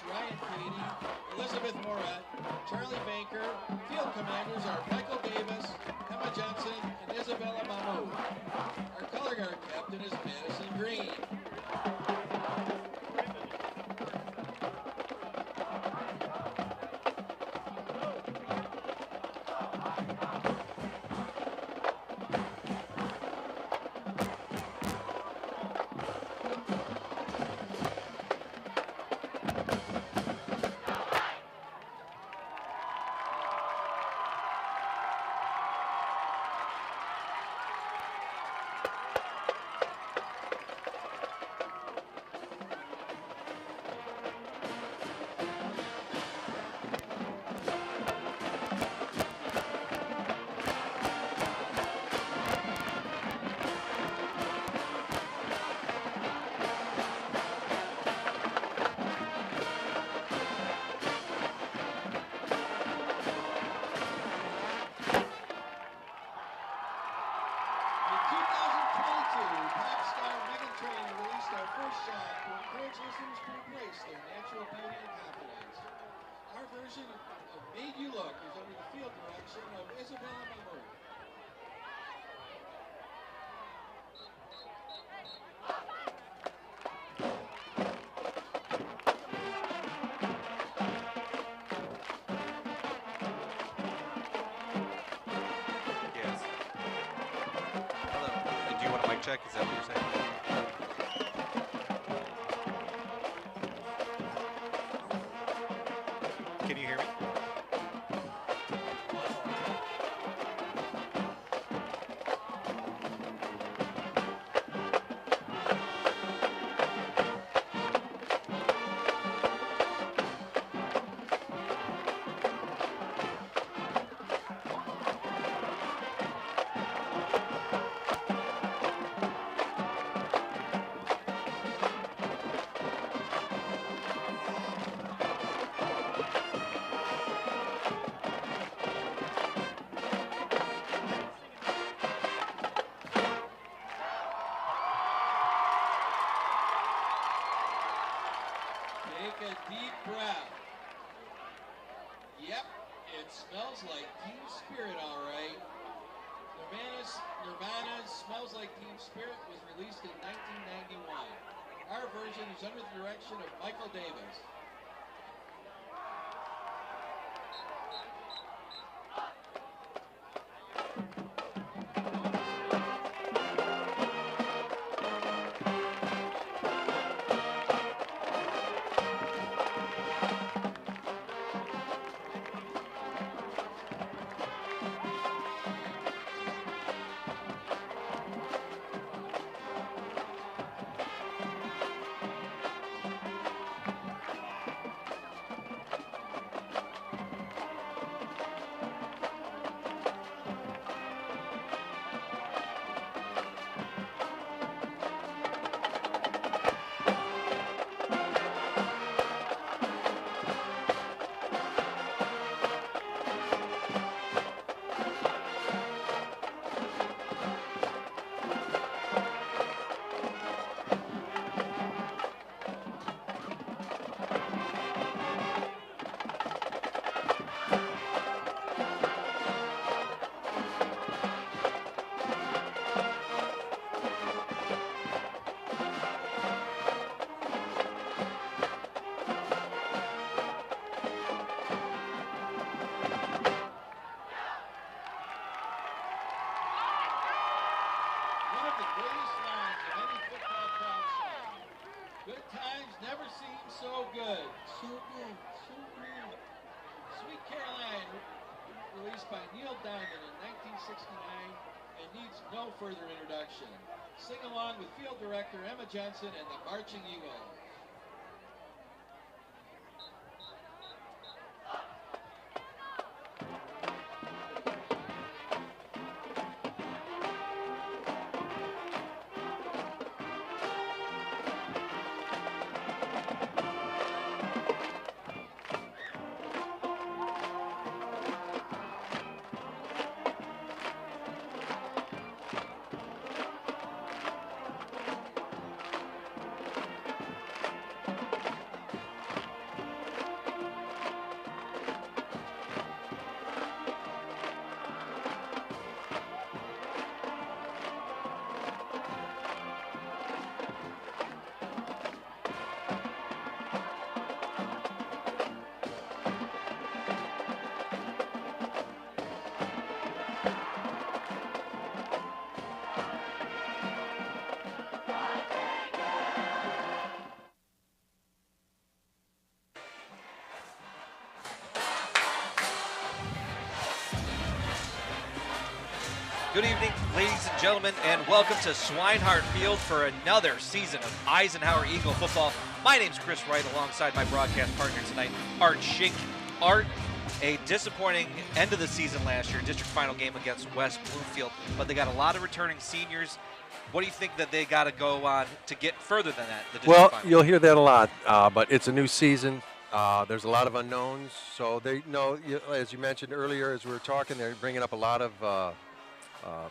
Ryan Cady, Elizabeth Moret, Charlie Banker. Field commanders are Michael Davis, Emma Johnson, and Isabella Mahmoud. Our color guard captain is Madison Green. Made You Look is under the field direction of Isabella Mahmoud. Yes. Hello. Do you want a mic check? Is that what you're saying? Can you hear me? Take a deep breath. Yep, it smells like Team Spirit, all right. Nirvana's Smells Like Team Spirit was released in 1991. Our version is under the direction of Michael Davis. Good times never seem so good. So good, so good. Sweet Caroline, released by Neil Diamond in 1969 and needs no further introduction. Sing along with field director Emma Johnson and the Marching Eagles. Good evening, ladies and gentlemen, and welcome to Swinehart Field for another season of Eisenhower Eagle football. My name's Chris Wright, alongside my broadcast partner tonight, Art Schink. Art, a disappointing end of the season last year, district final game against West Bloomfield, but they got a lot of returning seniors. What do you think that they got to go on to get further than that? Well, Final? you'll hear that a lot, but it's a new season. There's a lot of unknowns, so they know, as you mentioned earlier, as we were talking, they're bringing up a lot of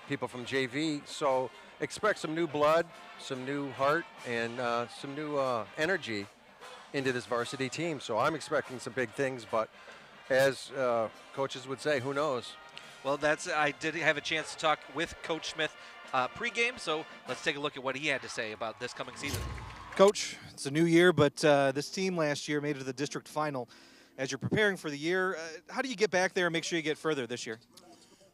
people from JV, so expect some new blood, some new heart, and some new energy into this varsity team. So I'm expecting some big things, but as coaches would say, who knows? Well, I did have a chance to talk with Coach Smith pregame, so let's take a look at what he had to say about this coming season. Coach, it's a new year, but this team last year made it to the district final. As you're preparing for the year, how do you get back there and make sure you get further this year?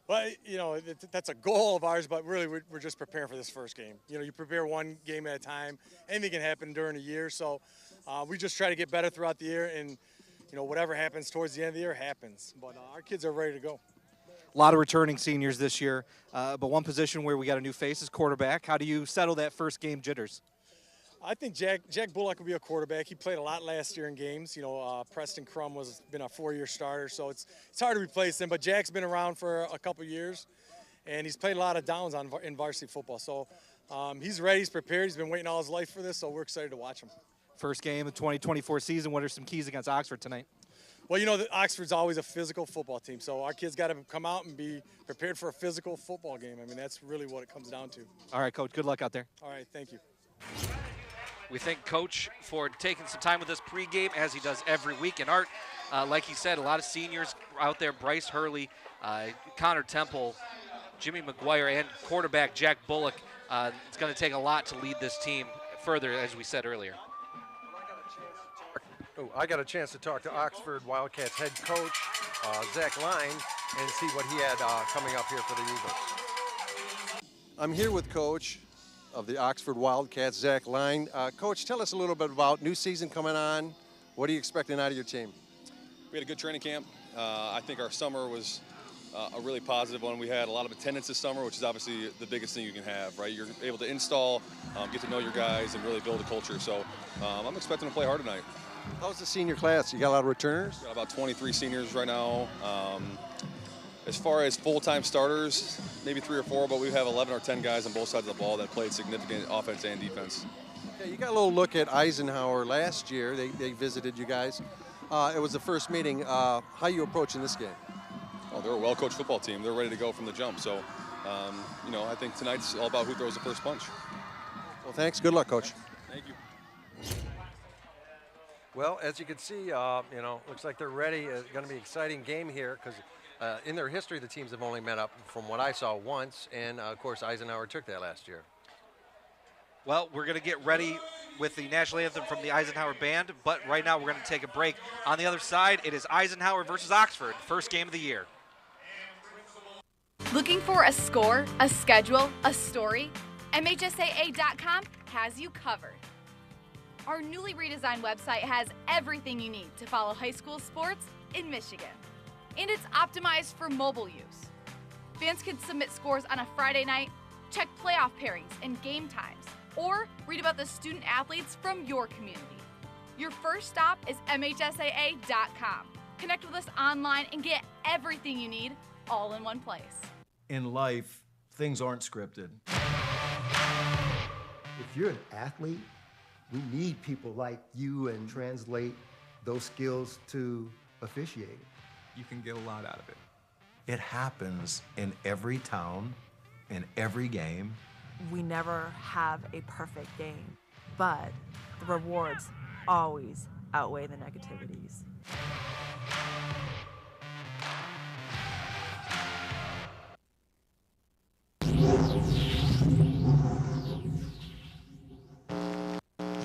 Well, that's a goal of ours, but really we're just preparing for this first game. You prepare one game at a time. Anything can happen during a year, so we just try to get better throughout the year, and whatever happens towards the end of the year happens. But our kids are ready to go. A lot of returning seniors this year, but one position where we got a new face is quarterback. How do you settle that first game jitters? I think Jack Bullock will be a quarterback. He played a lot last year in games. Preston Crum been a 4-year starter, so it's hard to replace him. But Jack's been around for a couple years, and he's played a lot of downs in varsity football. So he's ready, he's prepared. He's been waiting all his life for this, so we're excited to watch him. First game of the 2024 season. What are some keys against Oxford tonight? Well, Oxford's always a physical football team, so our kids got to come out and be prepared for a physical football game. I mean, that's really what it comes down to. All right, Coach, good luck out there. All right, thank you. We thank Coach for taking some time with us pregame, as he does every week. And Art, like he said, a lot of seniors out there: Bryce Hurley, Connor Temple, Jimmy McGuire, and quarterback Jack Bullock. It's going to take a lot to lead this team further, as we said earlier. I got a chance to talk to Oxford Wildcats head coach, Zach Line, and see what he had coming up here for the Eagles. I'm here with Coach of the Oxford Wildcats, Zach Line. Coach, tell us a little bit about new season coming on. What are you expecting out of your team? We had a good training camp. I think our summer was a really positive one. We had a lot of attendance this summer, which is obviously the biggest thing you can have, right? You're able to install, get to know your guys, and really build a culture. So I'm expecting to play hard tonight. How's the senior class? You got a lot of returners? We got about 23 seniors right now. As far as full-time starters, maybe 3 or 4, but we have 11 or 10 guys on both sides of the ball that played significant offense and defense. Okay, you got a little look at Eisenhower last year. They visited you guys. It was the first meeting. How are you approaching this game? Oh, they're a well-coached football team. They're ready to go from the jump. So, I think tonight's all about who throws the first punch. Well, thanks. Good luck, Coach. Thank you. Well, as you can see, looks like they're ready. It's going to be an exciting game here because in their history, the teams have only met up, from what I saw, once. And, of course, Eisenhower took that last year. Well, we're going to get ready with the national anthem from the Eisenhower Band, but right now we're going to take a break. On the other side, it is Eisenhower versus Oxford, first game of the year. Looking for a score, a schedule, a story? MHSAA.com has you covered. Our newly redesigned website has everything you need to follow high school sports in Michigan. And it's optimized for mobile use. Fans can submit scores on a Friday night, check playoff pairings and game times, or read about the student athletes from your community. Your first stop is MHSAA.com. Connect with us online and get everything you need all in one place. In life, things aren't scripted. If you're an athlete, we need people like you and translate those skills to officiating. You can get a lot out of it. It happens in every town, in every game. We never have a perfect game, but the rewards always outweigh the negativities.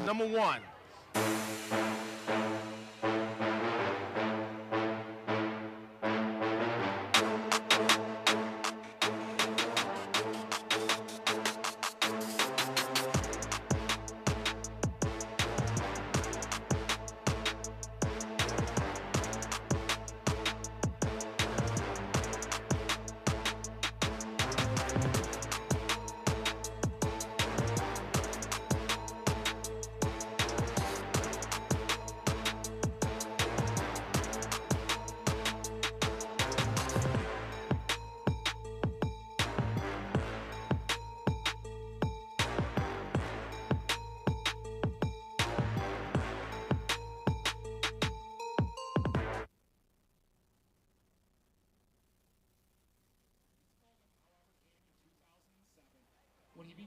Number 1.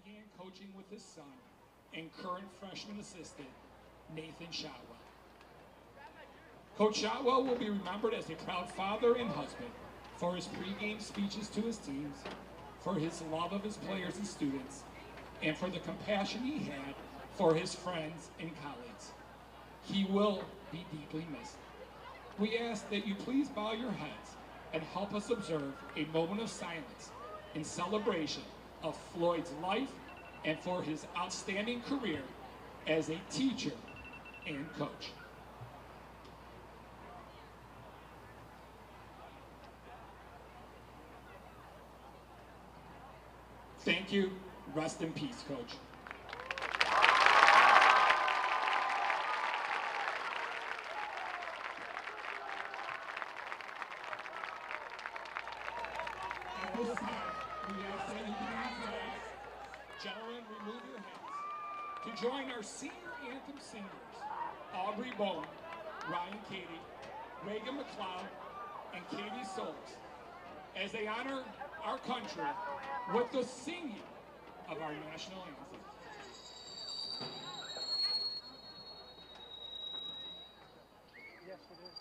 began coaching with his son and current freshman assistant, Nathan Shotwell. Coach Shotwell will be remembered as a proud father and husband for his pregame speeches to his teams, for his love of his players and students, and for the compassion he had for his friends and colleagues. He will be deeply missed. We ask that you please bow your heads and help us observe a moment of silence in celebration of Floyd's life and for his outstanding career as a teacher and coach. Thank you. Rest in peace, Coach. At this time, we ask that you please rise. Gentlemen, remove your hats. To join our senior anthem singers, Aubrey Bowen, Ryan Cady, Reagan McLeod, and Katie Solis, as they honor our country with the singing of our national anthem. Yes, it is.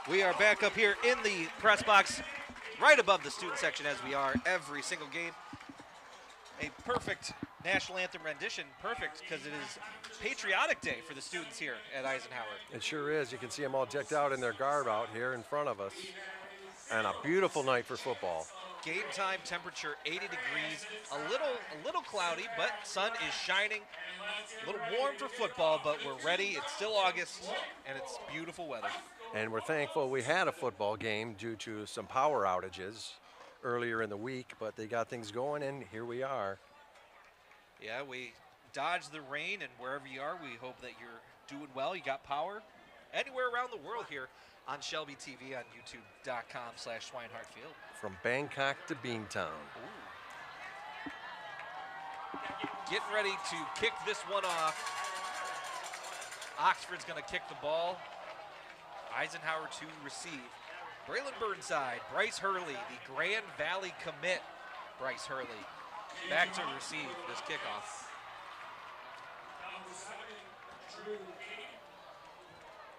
We are back up here in the press box, right above the student section as we are every single game. A perfect national anthem rendition, perfect because it is Patriotic Day for the students here at Eisenhower. It sure is. You can see them all decked out in their garb out here in front of us. And a beautiful night for football. Game time temperature 80 degrees, a little cloudy, but sun is shining. A little warm for football, but we're ready. It's still August, and it's beautiful weather. And we're thankful we had a football game due to some power outages earlier in the week, but they got things going, and here we are. Yeah, we dodged the rain, and wherever you are, we hope that you're doing well. You got power anywhere around the world here on Shelby TV on youtube.com/SwinehartField. From Bangkok to Beantown. Ooh. Getting ready to kick this one off. Oxford's going to kick the ball. Eisenhower to receive. Braylon Burnside, Bryce Hurley, the Grand Valley commit, Bryce Hurley, back to receive this kickoff.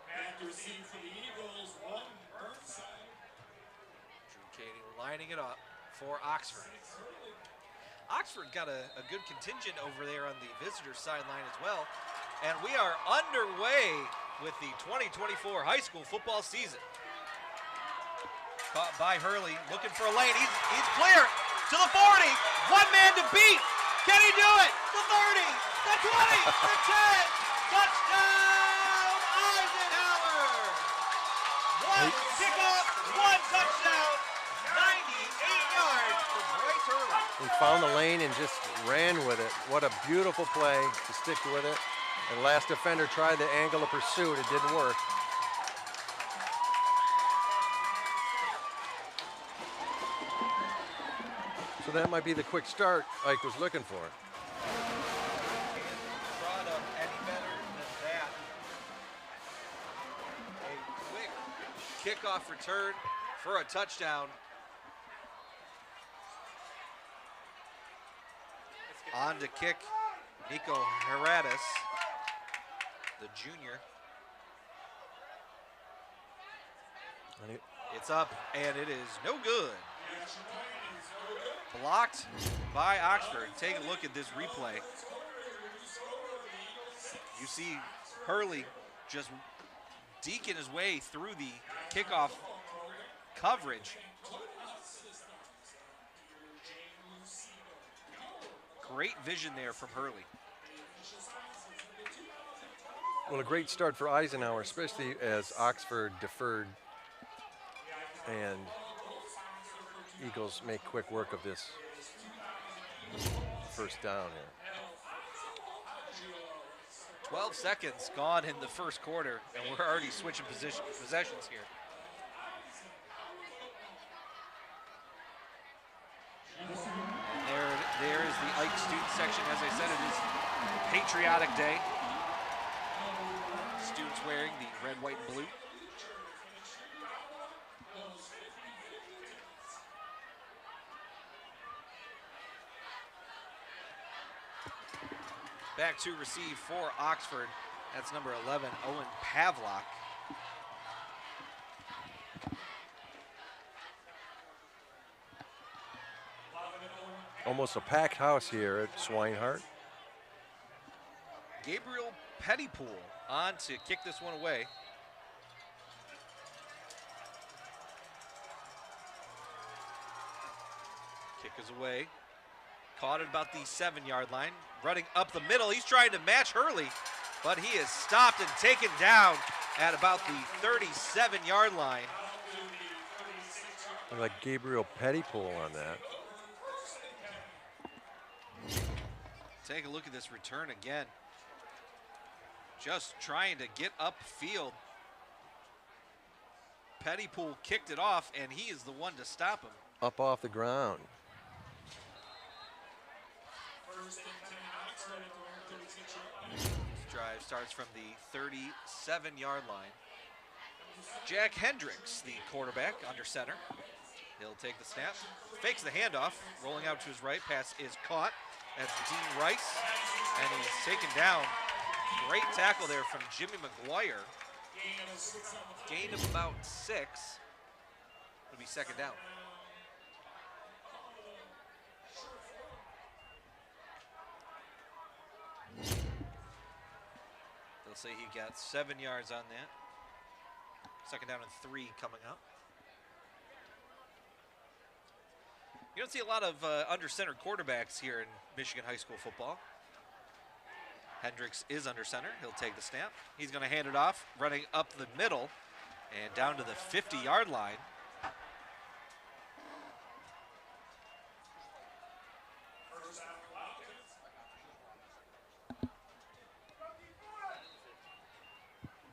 Back to receive for the Eagles, Burnside. Drew Cady lining it up for Oxford. Oxford got a good contingent over there on the visitor sideline as well. And we are underway with the 2024 high school football season. Caught by Hurley, looking for a lane. He's clear to the 40. One man to beat. Can he do it? The 30, the 20, the 10. Touchdown, Eisenhower. One kickoff, one touchdown. 98 yards for Bryce Hurley. He found the lane and just ran with it. What a beautiful play to stick with it. And last defender tried the angle of pursuit. It didn't work. So that might be the quick start Ike was looking for. Brought up any better than that. A quick kickoff return for a touchdown. On to kick, Nico Heratis, the junior. It's up, and it is no good. Blocked by Oxford. Take a look at this replay. You see Hurley just deking his way through the kickoff coverage. Great vision there from Hurley. Well, a great start for Eisenhower, especially as Oxford deferred and Eagles make quick work of this first down here. 12 seconds gone in the first quarter, and we're already switching possessions here. And there is the Ike student section. As I said, it is a patriotic day. Students wearing the red, white, and blue. Back to receive for Oxford. That's number 11, Owen Pavlock. Almost a packed house here at Swinehart. Gabriel Pettypool on to kick this one away. Kick is away. Caught at about the 7-yard line. Running up the middle. He's trying to match Hurley, but he is stopped and taken down at about the 37-yard line. Look like Gabriel Pettypool on that. Take a look at this return again. Just trying to get upfield. Pettypool kicked it off, and he is the one to stop him. Up off the ground. This drive starts from the 37-yard line. Jack Hendricks, the quarterback, under center. He'll take the snap, fakes the handoff, rolling out to his right. Pass is caught. That's Dean Rice, and he's taken down. Great tackle there from Jimmy McGuire. Gain of about 6. It'll be second down. They'll say he got 7 yards on that. Second down and 3 coming up. You don't see a lot of under-center quarterbacks here in Michigan high school football. Hendricks is under center. He'll take the snap. He's going to hand it off, running up the middle and down to the 50-yard line.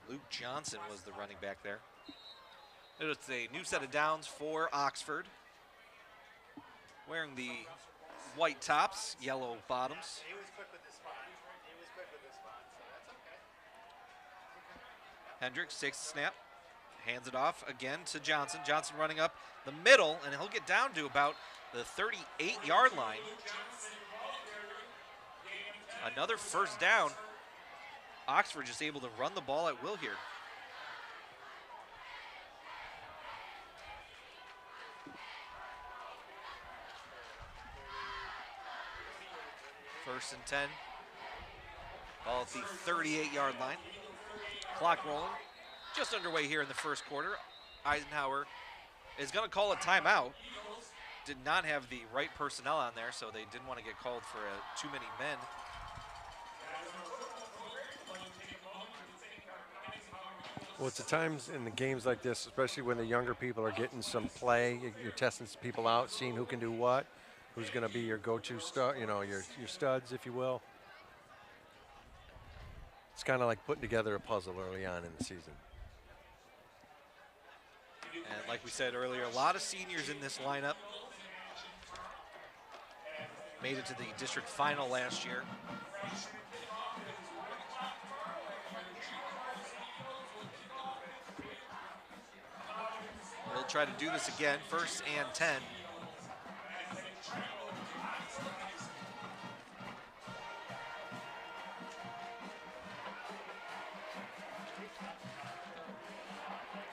Luke Johnson was the running back there. It's a new set of downs for Oxford. Wearing the white tops, yellow bottoms. He was quick with the spot. He was quick with the spot, so that's okay. Hendricks takes the snap, hands it off again to Johnson. Johnson running up the middle, and he'll get down to about the 38-yard line. Another first down. Oxford just able to run the ball at will here. First and 10. Ball at the 38-yard line. Clock rolling. Just underway here in the first quarter. Eisenhower is going to call a timeout. Did not have the right personnel on there, so they didn't want to get called for too many men. Well, it's at times in the games like this, especially when the younger people are getting some play, you're testing people out, seeing who can do what. who's going to be your go-to stud, your studs, if you will. It's kind of like putting together a puzzle early on in the season. And like we said earlier, a lot of seniors in this lineup. Made it to the district final last year. We'll try to do this again, 1st and 10.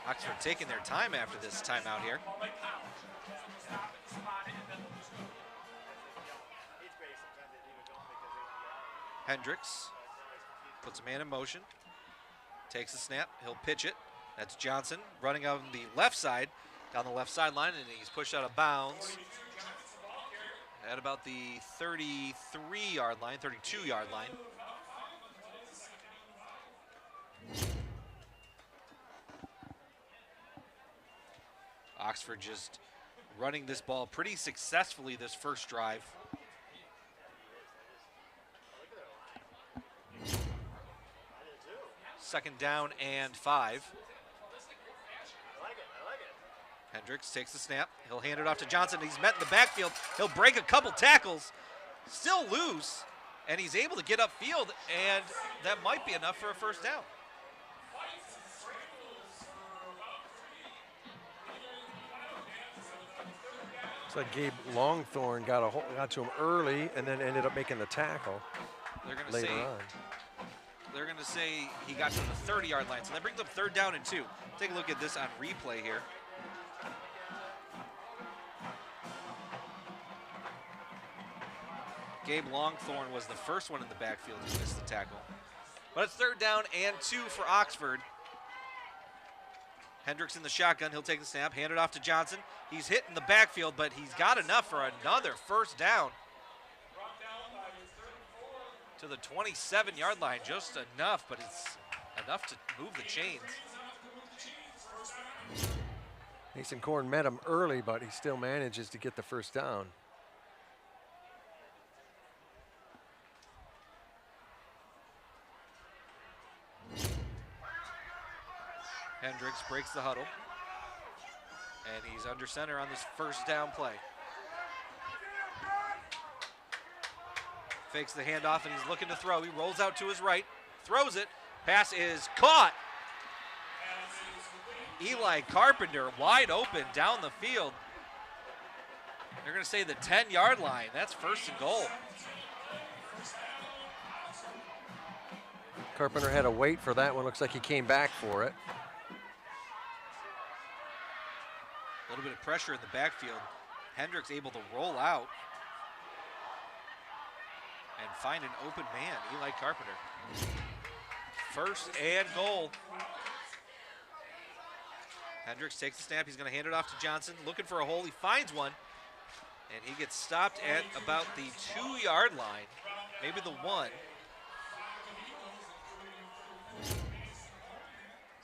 Oxford taking their time after this timeout here. Hendricks puts a man in motion, takes the snap, he'll pitch it. That's Johnson running on the left side, down the left sideline, and he's pushed out of bounds at about the 33-yard line, 32-yard line. Oxford just running this ball pretty successfully this first drive. Second down and 5. Hendricks takes the snap. He'll hand it off to Johnson. He's met in the backfield. He'll break a couple tackles, still loose, and he's able to get upfield, and that might be enough for a first down. Looks like Gabe Longthorne got to him early and then ended up making the tackle later on. They're going to say he got to the 30-yard line, so that brings up 3rd down and 2. Take a look at this on replay here. Gabe Longthorne was the first one in the backfield to miss the tackle. But it's 3rd down and 2 for Oxford. Hendricks in the shotgun. He'll take the snap, hand it off to Johnson. He's hit in the backfield, but he's got enough for another first down. To the 27-yard line, just enough, but it's enough to move the chains. Mason Korn met him early, but he still manages to get the first down. Hendricks breaks the huddle, and he's under center on this first down play. Fakes the handoff, and he's looking to throw. He rolls out to his right, throws it. Pass is caught. Eli Carpenter wide open down the field. They're going to say the 10-yard line. That's 1st and goal. Carpenter had to wait for that one. Looks like he came back for it. A little bit of pressure in the backfield. Hendricks able to roll out and find an open man, Eli Carpenter. 1st and goal. Hendricks takes the snap. He's going to hand it off to Johnson. Looking for a hole. He finds one, and he gets stopped at about the 2-yard line, maybe the 1.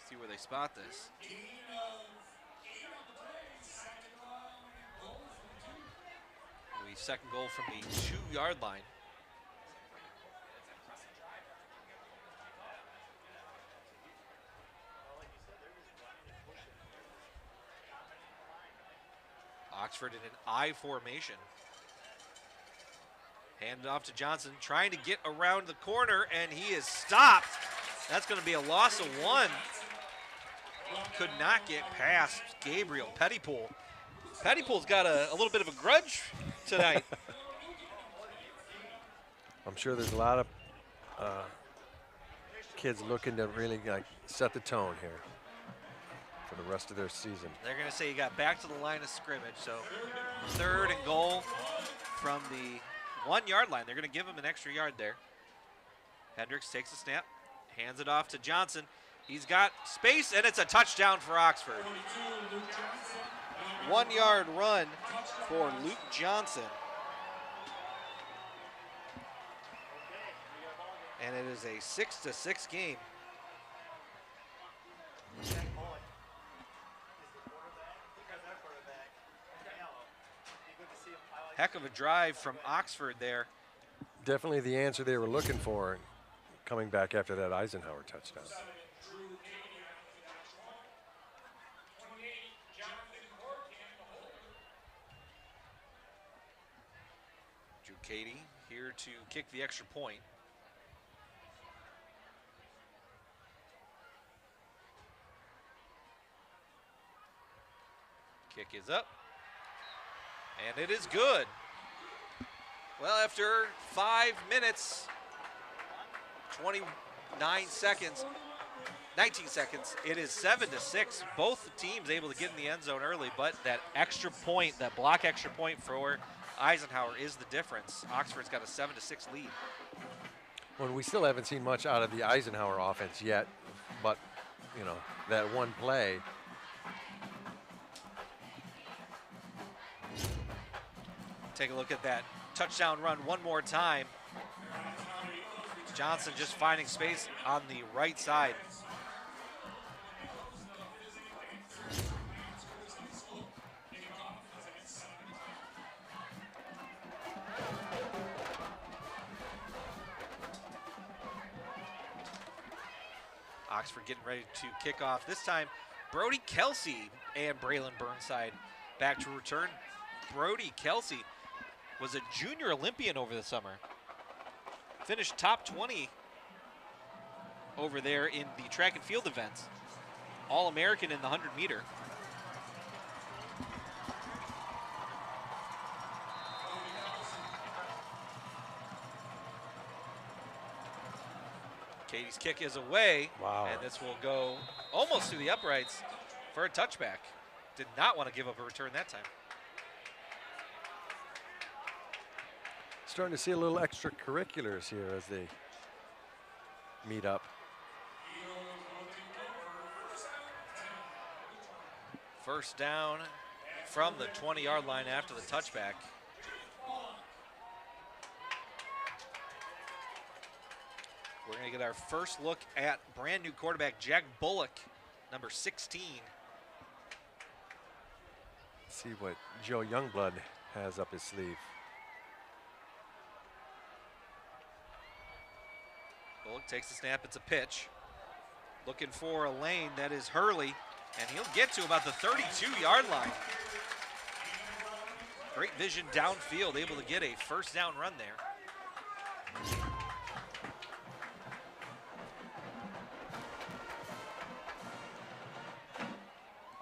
See where they spot this. The 2nd goal from the 2-yard line. Oxford in an I formation. Handed off to Johnson, trying to get around the corner, and he is stopped. That's going to be a loss of 1. Could not get past Gabriel Pettypool. Pettypool's got a little bit of a grudge tonight. I'm sure there's a lot of kids looking to really set the tone here for the rest of their season. They're going to say he got back to the line of scrimmage, so 3rd and goal from the 1-yard line. They're going to give him an extra yard there. Hendricks takes the snap, hands it off to Johnson. He's got space, and it's a touchdown for Oxford. 1-yard run for Luke Johnson. And it is a 6-6 game. Heck of a drive from Oxford there. Definitely the answer they were looking for coming back after that Eisenhower touchdown. Drew Cady here to kick the extra point. Kick is up, and it is good. Well, after 5 minutes, 29 seconds, 19 seconds, it is 7-6. Both teams able to get in the end zone early, but that extra point, that block extra point for Eisenhower is the difference. Oxford's got a 7-6 lead. Well, we still haven't seen much out of the Eisenhower offense yet, but, you know, that one play. Take a look at that touchdown run one more time. Johnson just finding space on the right side. Oxford getting ready to kick off. This time, Brody Kelsey and Braylon Burnside back to return. Brody Kelsey was a junior Olympian over the summer. Finished top 20 over there in the track and field events. All-American in the 100-meter. Katie's kick is away. Wow. And this will go almost through the uprights for a touchback. Did not want to give up a return that time. Starting to see a little extracurriculars here as they meet up. First down from the 20-yard line after the touchback. We're going to get our first look at brand new quarterback Jack Bullock, number 16. See what Joe Youngblood has up his sleeve. Bullock takes the snap, it's a pitch. Looking for a lane, that is Hurley, and he'll get to about the 32-yard line. Great vision downfield, able to get a first down run there.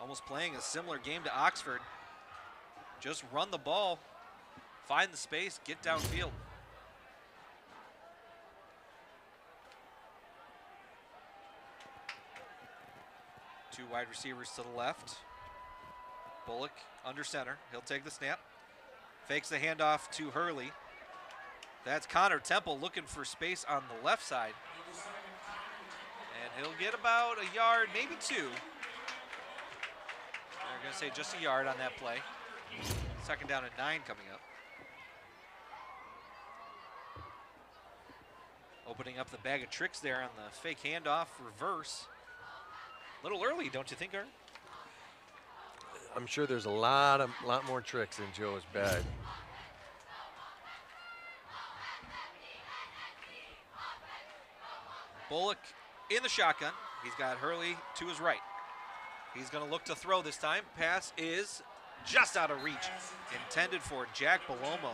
Almost playing a similar game to Oxford. Just run the ball, find the space, get downfield. Two wide receivers to the left. Bullock under center. He'll take the snap. Fakes the handoff to Hurley. That's Connor Temple looking for space on the left side. And he'll get about a yard, maybe two. They're going to say just a yard on that play. Second down and 9 coming up. Opening up the bag of tricks there on the fake handoff reverse. A little early, don't you think, Art? I'm sure there's a lot more tricks in Joe's bag. Bullock in the shotgun. He's got Hurley to his right. He's going to look to throw this time. Pass is just out of reach. Intended for Jack Belomo.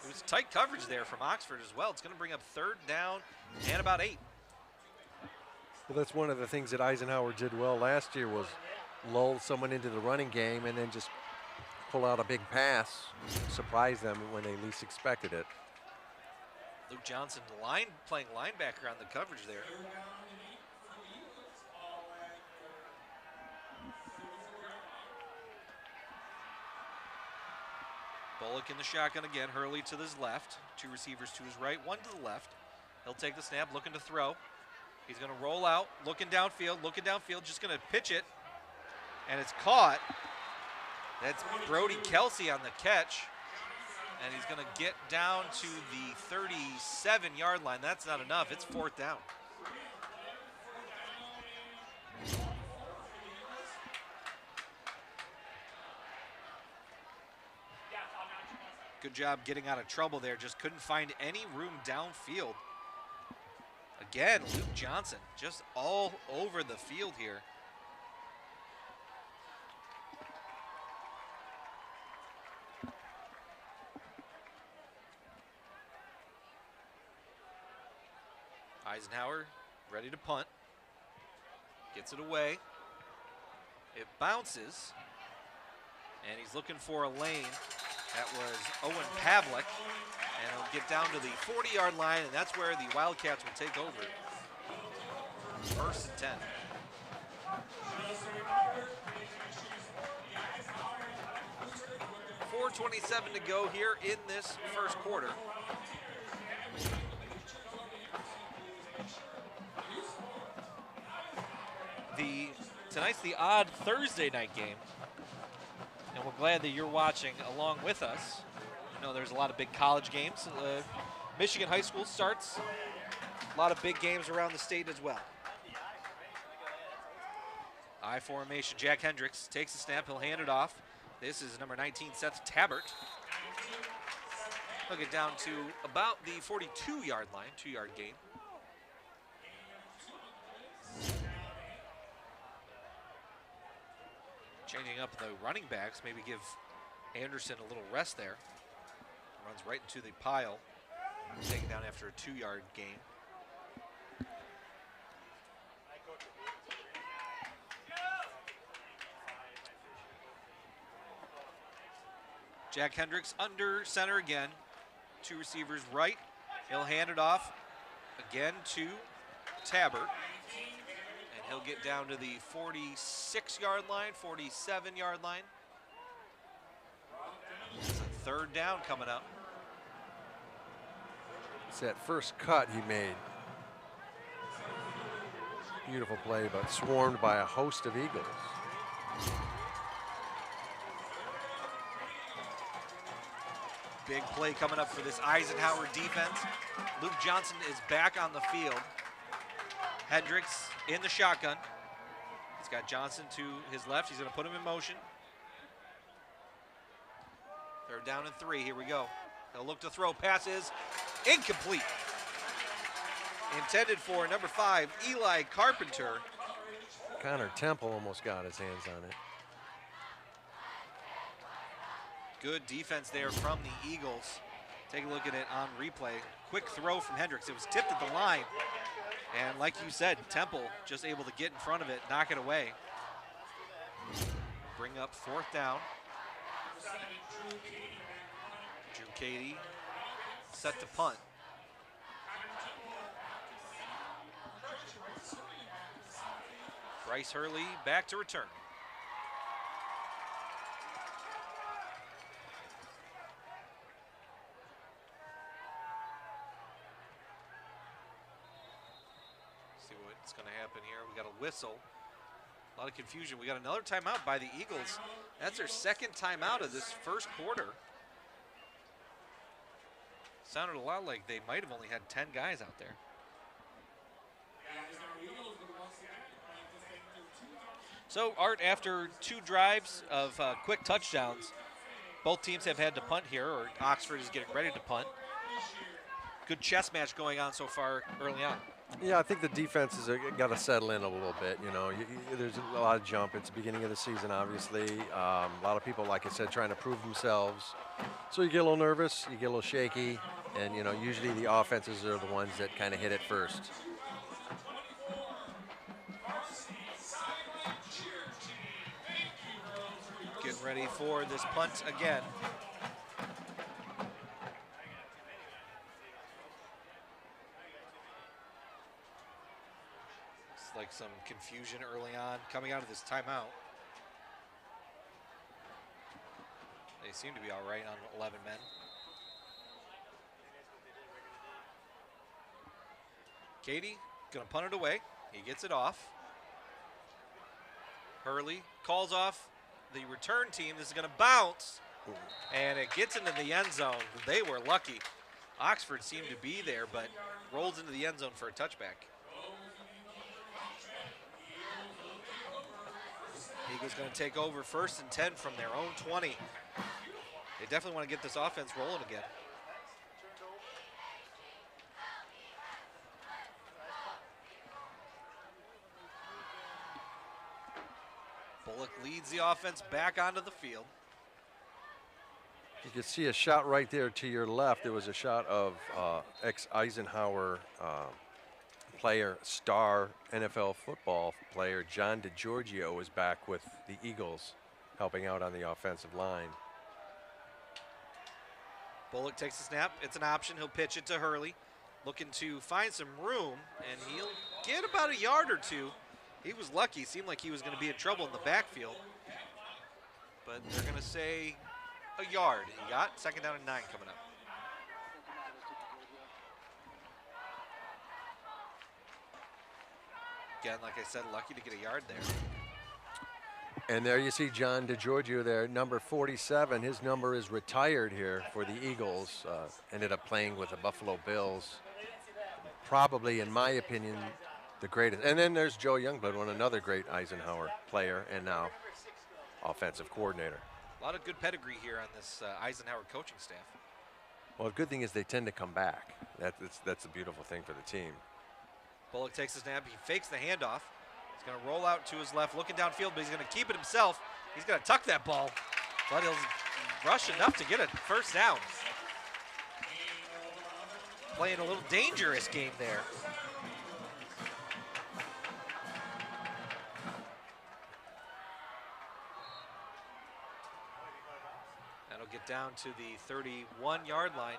It was tight coverage there from Oxford as well. It's going to bring up third down and about 8. Well, that's one of the things that Eisenhower did well last year was lull someone into the running game and then just pull out a big pass, surprise them when they least expected it. Luke Johnson playing linebacker on the coverage there. Bullock in the shotgun again. Hurley to his left. Two receivers to his right, one to the left. He'll take the snap, looking to throw. He's going to roll out, looking downfield, just going to pitch it. And it's caught. That's Brody Kelsey on the catch. And he's going to get down to the 37-yard line. That's not enough. It's fourth down. Good job getting out of trouble there. Just couldn't find any room downfield. Again, Luke Johnson just all over the field here. Eisenhower ready to punt. Gets it away. It bounces. And he's looking for a lane. That was Owen Pavlik. And he'll get down to the 40-yard line, and that's where the Wildcats will take over. 1st and 10. .427 to go here in this first quarter. Tonight's the odd Thursday night game, and we're glad that you're watching along with us. I know there's a lot of big college games. Michigan High School starts. A lot of big games around the state as well. I formation, Jack Hendricks takes the snap, he'll hand it off. This is number 19, Seth Tabbert. He'll get down to about the 42-yard line, 2-yard gain. Changing up the running backs, maybe give Anderson a little rest there. Runs right into the pile, taken down after a 2-yard gain. Jack Hendricks under center again. 2 receivers right. He'll hand it off again to Tabbert. And he'll get down to the 46-yard line, 47-yard line. It's a 3rd down coming up. It's that first cut he made. Beautiful play, but swarmed by a host of Eagles. Big play coming up for this Eisenhower defense. Luke Johnson is back on the field. Hendricks in the shotgun. He's got Johnson to his left. He's going to put him in motion. 3rd down and 3. Here we go. He'll look to throw. Pass is incomplete. Intended for number 5, Eli Carpenter. Connor Temple almost got his hands on it. Good defense there from the Eagles. Take a look at it on replay. Quick throw from Hendricks. It was tipped at the line. And like you said, Temple just able to get in front of it, knock it away. Bring up 4th down. Drew Cady set to punt. Bryce Hurley back to return. See what's going to happen here. We got a whistle. A lot of confusion. We got another timeout by the Eagles. That's their 2nd timeout of this first quarter. Sounded a lot like they might have only had 10 guys out there. So, Art, after 2 drives of quick touchdowns, both teams have had to punt here, or Oxford is getting ready to punt. Good chess match going on so far early on. Yeah, I think the defense has got to settle in a little bit. You know, there's a lot of jump. It's the beginning of the season, obviously. A lot of people, like I said, trying to prove themselves. So you get a little nervous, you get a little shaky, and, you know, usually the offenses are the ones that kind of hit it first. Getting ready for this punt again. It's like some confusion early on coming out of this timeout. They seem to be all right on 11 men. Cady gonna punt it away. He gets it off. Hurley calls off the return team. This is going to bounce, and it gets into the end zone. They were lucky. Oxford seemed to be there, but rolls into the end zone for a touchback. Eagles going to take over 1st and 10 from their own 20. They definitely want to get this offense rolling again. Bullock leads the offense back onto the field. You can see a shot right there to your left. There was a shot of ex-Eisenhower player, star NFL football player John DeGiorgio is back with the Eagles, helping out on the offensive line. Bullock takes the snap. It's an option. He'll pitch it to Hurley, looking to find some room, and he'll get about a yard or two. He was lucky. Seemed like he was going to be in trouble in the backfield. But they're going to say a yard. He got 2nd down and 9 coming up. Again, like I said, lucky to get a yard there. And there you see John DeGiorgio there, number 47. His number is retired here for the Eagles. Ended up playing with the Buffalo Bills. Probably, in my opinion, the greatest. And then there's Joe Youngblood, another great Eisenhower player and now offensive coordinator. A lot of good pedigree here on this Eisenhower coaching staff. Well, the good thing is they tend to come back. That's a beautiful thing for the team. Bullock takes the snap. He fakes the handoff. He's going to roll out to his left, looking downfield, but he's going to keep it himself. He's going to tuck that ball, but he'll rush enough to get a 1st down. Playing a little dangerous game there. That'll get down to the 31-yard line.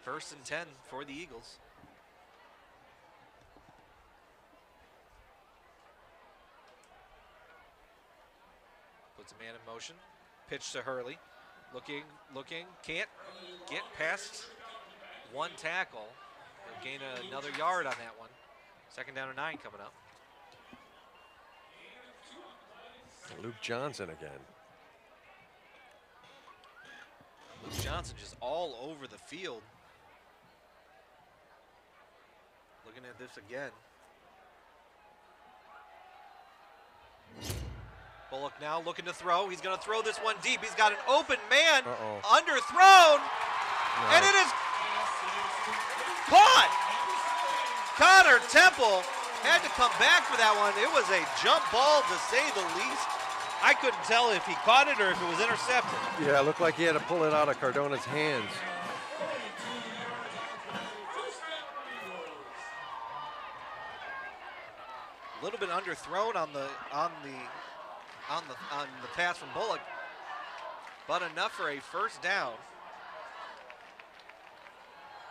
1st and 10 for the Eagles. Puts a man in motion. Pitch to Hurley. Looking, can't get past one tackle. He'll gain another yard on that one. 2nd down and 9 coming up. Luke Johnson again. Luke Johnson just all over the field. Looking at this again. Bullock now looking to throw. He's going to throw this one deep. He's got an open man. Underthrown. No. And it is caught. Connor Temple had to come back for that one. It was a jump ball, to say the least. I couldn't tell if he caught it or if it was intercepted. Yeah, it looked like he had to pull it out of Cardona's hands. A little bit underthrown on the pass from Bullock, but enough for a 1st down.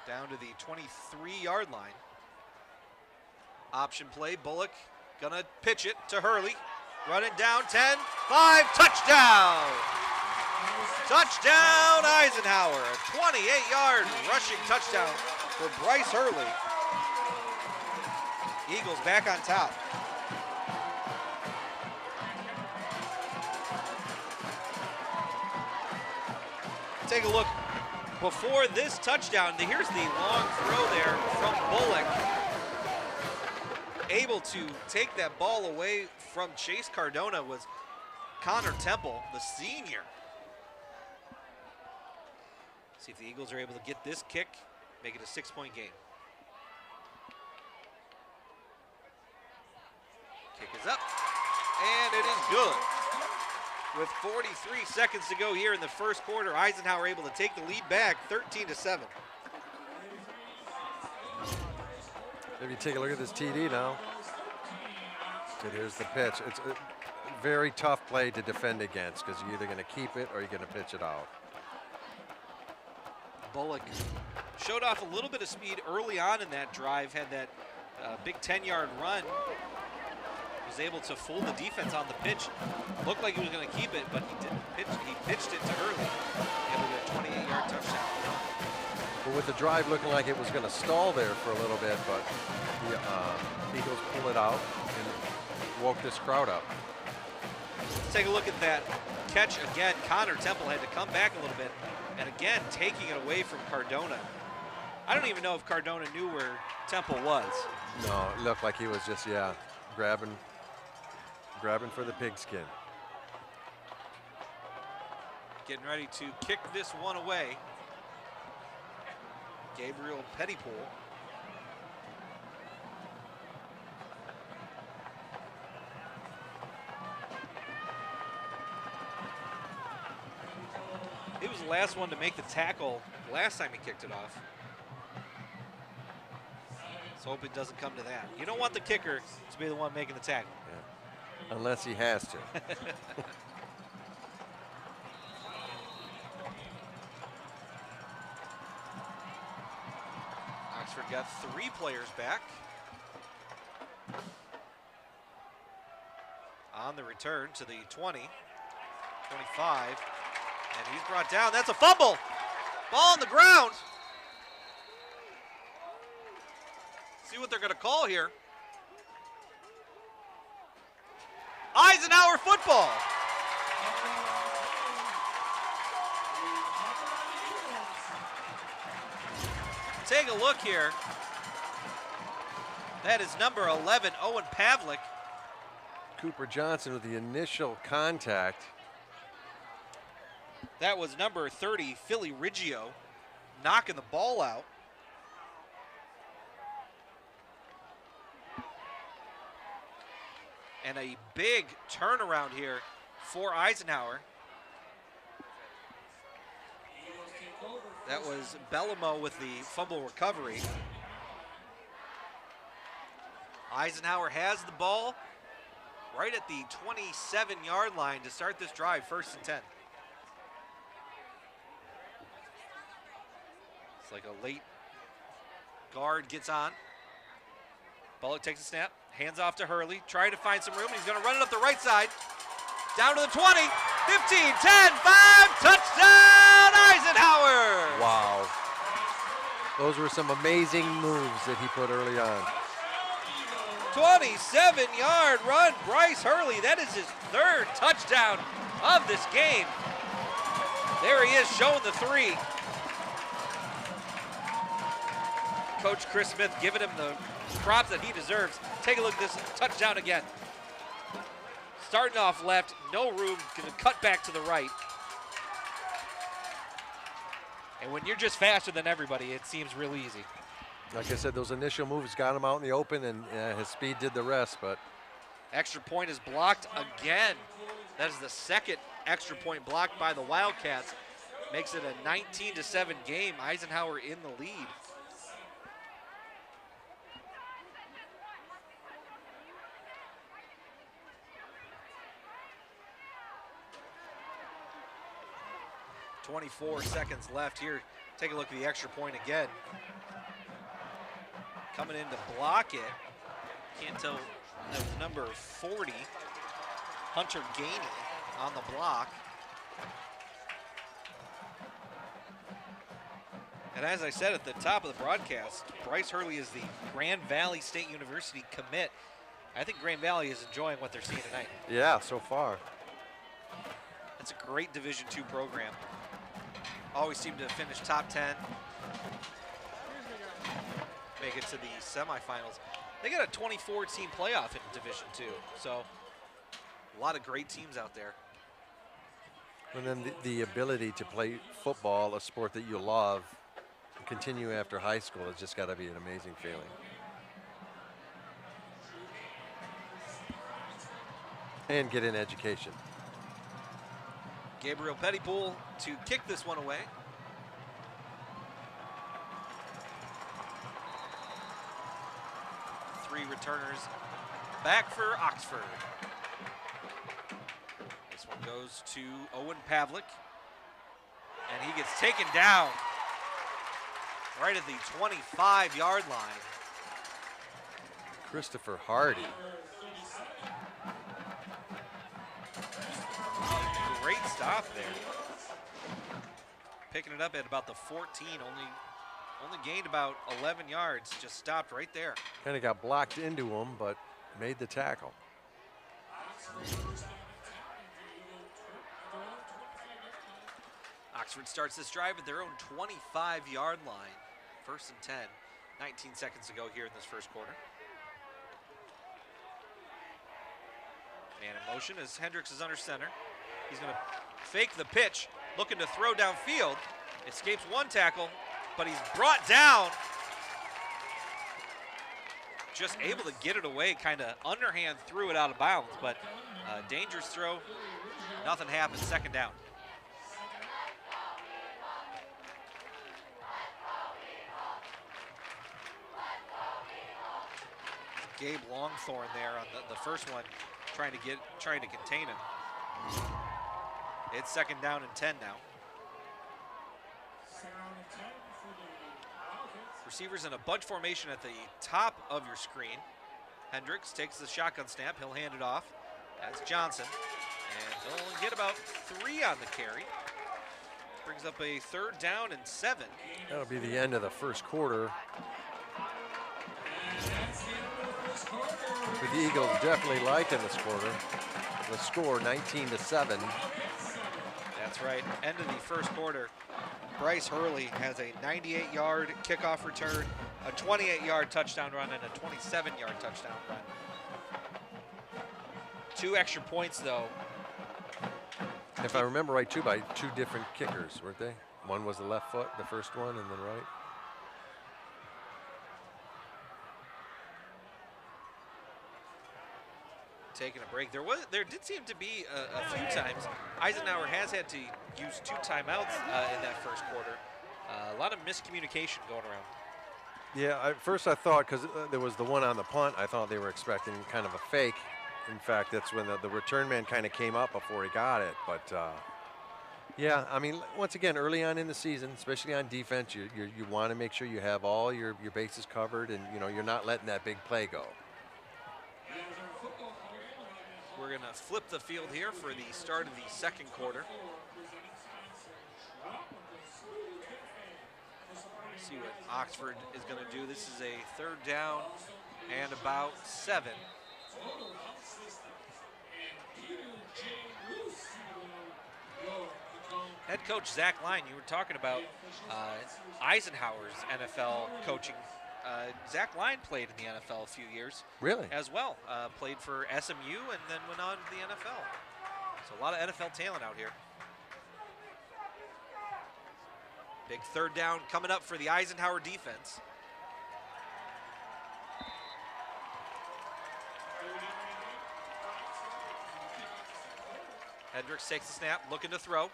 Down to the 23-yard line. Option play, Bullock gonna pitch it to Hurley. Running down, 10, 5, touchdown! Touchdown Eisenhower, a 28-yard rushing touchdown for Bryce Hurley. Eagles back on top. Take a look before this touchdown. Here's the long throw there from Bullock. Able to take that ball away from Chase Cardona was Connor Temple, the senior. See if the Eagles are able to get this kick, make it a 6-point game. Kick is up, and it is good. With 43 seconds to go here in the 1st quarter, Eisenhower able to take the lead back 13-7. Maybe take a look at this TD now. So here's the pitch. It's a very tough play to defend against because you're either going to keep it or you're going to pitch it out. Bullock showed off a little bit of speed early on in that drive, had that big 10-yard run. Was able to fool the defense on the pitch. Looked like he was going to keep it, but he didn't pitch. He pitched it to Hurley. Able to get a 28-yard touchdown. But with the drive looking like it was going to stall there for a little bit, but the Eagles pull it out and woke this crowd up. Let's take a look at that catch again. Connor Temple had to come back a little bit, and again taking it away from Cardona. I don't even know if Cardona knew where Temple was. No, it looked like he was just, grabbing for the pigskin. getting ready to kick this one away. Gabriel Pettypool. He was the last one to make the tackle last time he kicked it off. So hope it doesn't come to that. You don't want the kicker to be the one making the tackle. Yeah. Unless he has to. Oxford got 3 players back. On the return to the 20, 25, and he's brought down. That's a fumble. Ball on the ground. See what they're going to call here. Eisenhower football. Take a look here. That is number 11, Owen Pavlik. Cooper Johnson with the initial contact. That was number 30, Philly Riggio, knocking the ball out. And a big turnaround here for Eisenhower. That was Bellamo with the fumble recovery. Eisenhower has the ball right at the 27-yard line to start this drive, 1st and 10. It's like a late guard gets on. Bullock takes a snap, hands off to Hurley, trying to find some room, and he's going to run it up the right side. Down to the 20, 15, 10, 5, touchdown Eisenhower! Wow. Those were some amazing moves that he put early on. 27-yard run, Bryce Hurley. That is his 3rd touchdown of this game. There he is, showing the 3. Coach Chris Smith giving him the props that he deserves. Take a look at this touchdown again. Starting off left, no room, gonna cut back to the right. And when you're just faster than everybody, it seems real easy. Like I said, those initial moves got him out in the open, and his speed did the rest. But extra point is blocked again. That is the 2nd extra point blocked by the Wildcats. Makes it a 19-7 game. Eisenhower in the lead. .24 seconds left here. Take a look at the extra point again. Coming in to block it. Can't tell, that was number 40, Hunter Gainey on the block. And as I said at the top of the broadcast, Bryce Hurley is the Grand Valley State University commit. I think Grand Valley is enjoying what they're seeing tonight. yeah, so far. It's a great Division II program. Always seem to finish top 10. Make it to the semifinals. They got a 24-team playoff in Division II, so a lot of great teams out there. And then the ability to play football, a sport that you love, and continue after high school has just got to be an amazing feeling. And get an education. Gabriel Pettypool to kick this one away. Three returners back for Oxford. This one goes to Owen Pavlik, and he gets taken down right at the 25-yard line. Christopher Hardy. Great stop there. Picking it up at about the 14, only gained about 11 yards, just stopped right there. Kind of got blocked into him, but made the tackle. Oxford starts this drive at their own 25-yard line. 1st and 10, 19 seconds to go here in this first quarter. Man in motion as Hendricks is under center. He's going to fake the pitch, looking to throw downfield. Escapes one tackle, but he's brought down. Just able to get it away, kind of underhand threw it out of bounds, but dangerous throw. Nothing happened, second down. Gabe Longthorne there on the first one, trying to contain him. It's second down and 10 now. Receivers in a bunch formation at the top of your screen. Hendricks takes the shotgun snap. He'll hand it off. That's Johnson. And he'll only get about 3 on the carry. Brings up a third down and 7. That'll be the end of the first quarter. But the Eagles definitely liking this quarter. The score 19-7. That's right. End of the first quarter. Bryce Hurley has a 98-yard kickoff return, a 28-yard touchdown run, and a 27-yard touchdown run. 2 extra points, though. If I remember right, by 2 different kickers, weren't they? One was the left foot, the first one, and then right. Taking a break. There did seem to be a few times. Eisenhower has had to use 2 timeouts in that first quarter. A lot of miscommunication going around. Yeah, at first I thought, because there was the one on the punt, I thought they were expecting kind of a fake. In fact, that's when the return man kind of came up before he got it. But yeah, I mean, once again, early on in the season, especially on defense, you want to make sure you have all your bases covered, and you're not letting that big play go. We're going to flip the field here for the start of the second quarter. See what Oxford is going to do. This is a third down and about 7. Head coach Zach Line, you were talking about Eisenhower's NFL coaching. Zach Line played in the NFL a few years. Really? As well. Played for SMU and then went on to the NFL. So a lot of NFL talent out here. Big third down coming up for the Eisenhower defense. Hendricks takes the snap, looking to throw.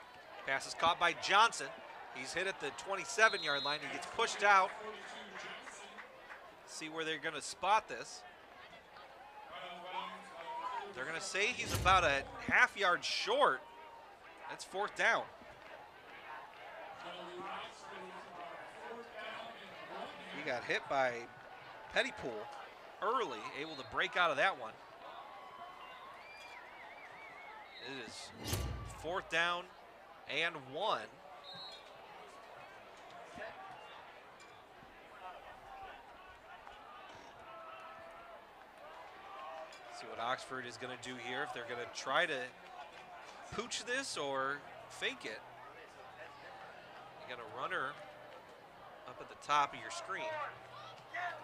Pass is caught by Johnson. He's hit at the 27-yard line. He gets pushed out. See where they're going to spot this. They're going to say he's about a half-yard short. That's fourth down. He got hit by Pettypool early, able to break out of that one. It is fourth down and 1. See what Oxford is going to do here, if they're going to try to pooch this or fake it. You got a runner up at the top of your screen.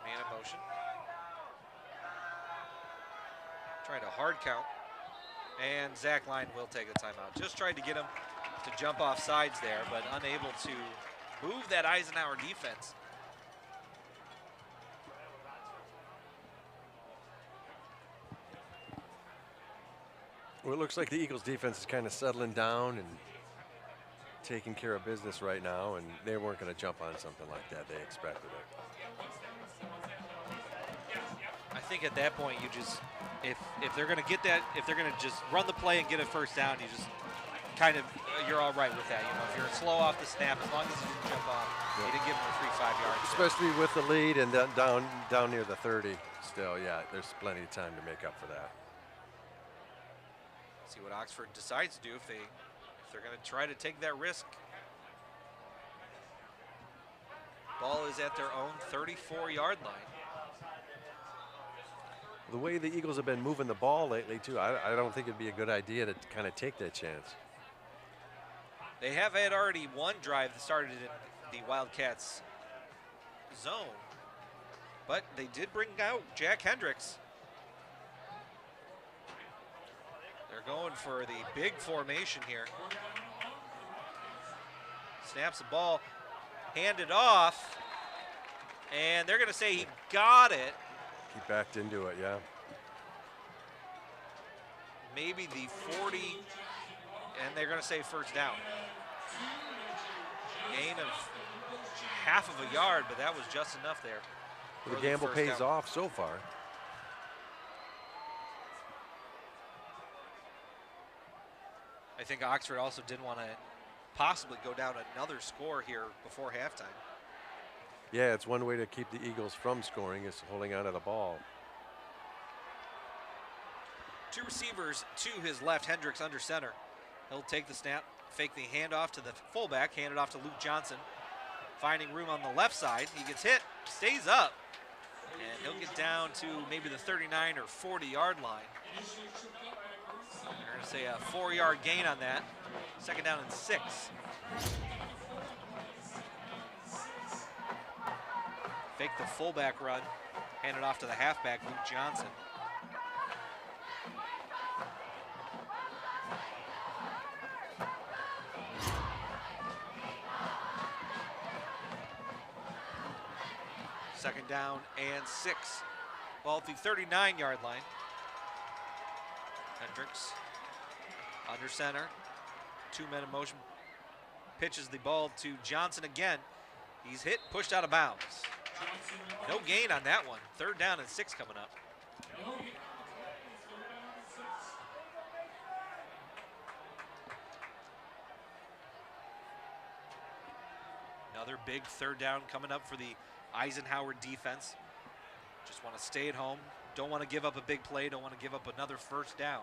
Man in motion. Trying to hard count. And Zach Line will take a timeout. Just tried to get him to jump off sides there, but unable to move that Eisenhower defense. Well, it looks like the Eagles defense is kind of settling down and taking care of business right now, and they weren't going to jump on something like that. They expected it. I think at that point, you just, if they're going to get that, if they're going to just run the play and get a first down, you just kind of, you're all right with that. You know, if you're slow off the snap, as long as you didn't jump off, you didn't give them a free 5 yards. Especially with the lead and down near the 30 still, yeah, there's plenty of time to make up for that. See what Oxford decides to do if they're going to try to take that risk. Ball is at their own 34-yard line. The way the Eagles have been moving the ball lately, too, I don't think it'd be a good idea to kind of take that chance. They have had already one drive that started in the Wildcats zone, but they did bring out Jack Hendricks. They're going for the big formation here. snaps the ball, handed off, and they're going to say he got it. He backed into it, yeah. Maybe the 40, and they're going to say first down. Gain of half of a yard, but that was just enough there. Well, the gamble pays off so far. I think Oxford also didn't want to possibly go down another score here before halftime. Yeah, it's one way to keep the Eagles from scoring is holding on to the ball. Two receivers to his left, Hendricks under center. He'll take the snap, fake the handoff to the fullback, hand it off to Luke Johnson. Finding room on the left side, he gets hit, stays up, and he'll get down to maybe the 39 or 40-yard line. They're going to say a 4-yard gain on that. Second down and 6. Fake the fullback run, hand it off to the halfback, Luke Johnson. Second down and 6. Ball at the 39-yard line. Hendricks under center. 2 men in motion. Pitches the ball to Johnson again. He's hit, pushed out of bounds. No gain on that one. Third down and 6 coming up. Another big third down coming up for the Eisenhower defense. Just want to stay at home. Don't want to give up a big play. Don't want to give up another first down.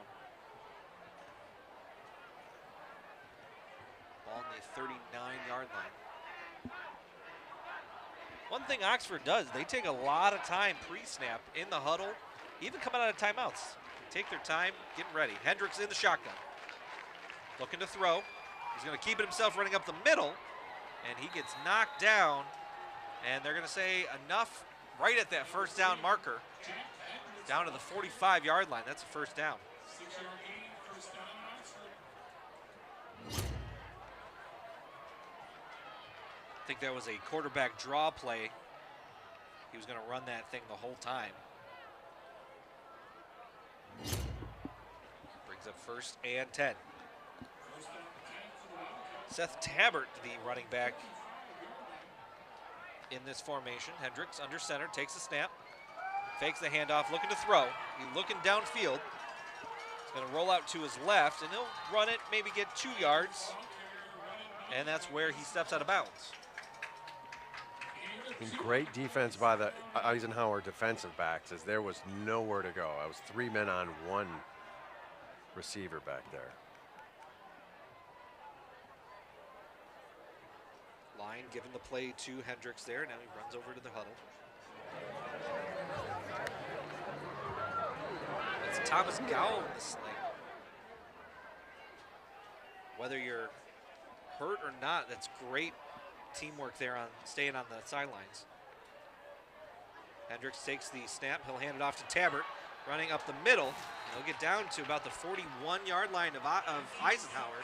Ball on the 39-yard line. One thing Oxford does, they take a lot of time pre-snap in the huddle, even coming out of timeouts. They take their time getting ready. Hendricks in the shotgun. Looking to throw. He's going to keep it himself running up the middle, and he gets knocked down. And they're going to say enough right at that first down marker. Down to the 45-yard line. That's a first down. I think that was a quarterback draw play. He was going to run that thing the whole time. Brings up first and 10. Seth Tabbert, the running back in this formation. Hendricks under center, takes the snap, fakes the handoff, looking to throw. He's looking downfield. He's going to roll out to his left, and he'll run it, maybe get 2 yards. And that's where he steps out of bounds. Great defense by the Eisenhower defensive backs as there was nowhere to go. I was 3 men on 1 receiver back there. Line giving the play to Hendricks there. Now he runs over to the huddle. It's Thomas Gow in the sling. Whether you're hurt or not, that's great teamwork there on staying on the sidelines. Hendricks takes the snap. He'll hand it off to Tabbert, running up the middle. He'll get down to about the 41-yard line of Eisenhower.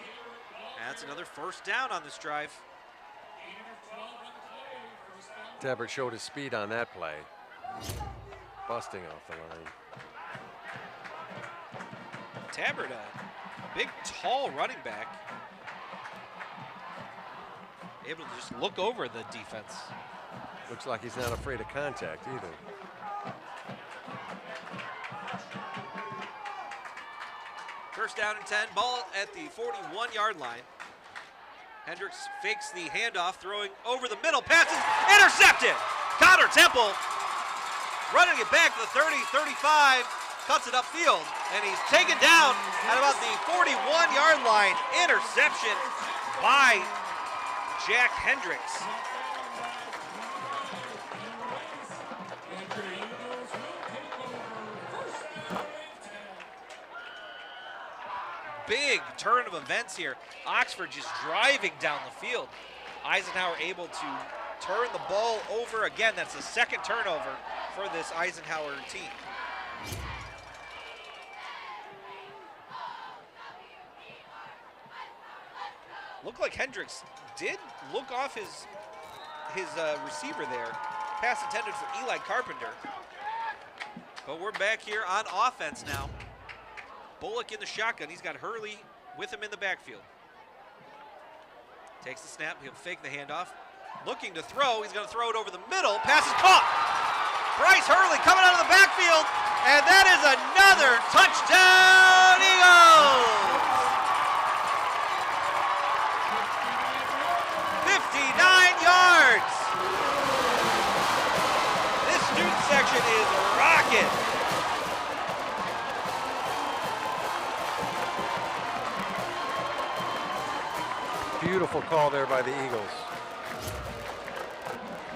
And that's another first down on this drive. Tabbert showed his speed on that play. Busting off the line. Tabbert, a big, tall running back. Able to just look over the defense. Looks like he's not afraid of contact either. First down and 10, ball at the 41-yard line. Hendricks fakes the handoff, throwing over the middle, passes, intercepted! Connor Temple running it back to the 30, 35, cuts it upfield, and he's taken down at about the 41-yard line. Interception by Jack Hendricks. Big turn of events here. Oxford just driving down the field. Eisenhower able to turn the ball over again. That's the second turnover for this Eisenhower team. Looked like Hendricks did look off his receiver there. Pass intended for Eli Carpenter. But we're back here on offense now. Bullock in the shotgun. He's got Hurley with him in the backfield. Takes the snap. He'll fake the handoff. Looking to throw. He's going to throw it over the middle. Pass is caught. Bryce Hurley coming out of the backfield. And that is another touchdown, Eagles! 59 yards. This student section is rocking. Beautiful call there by the Eagles.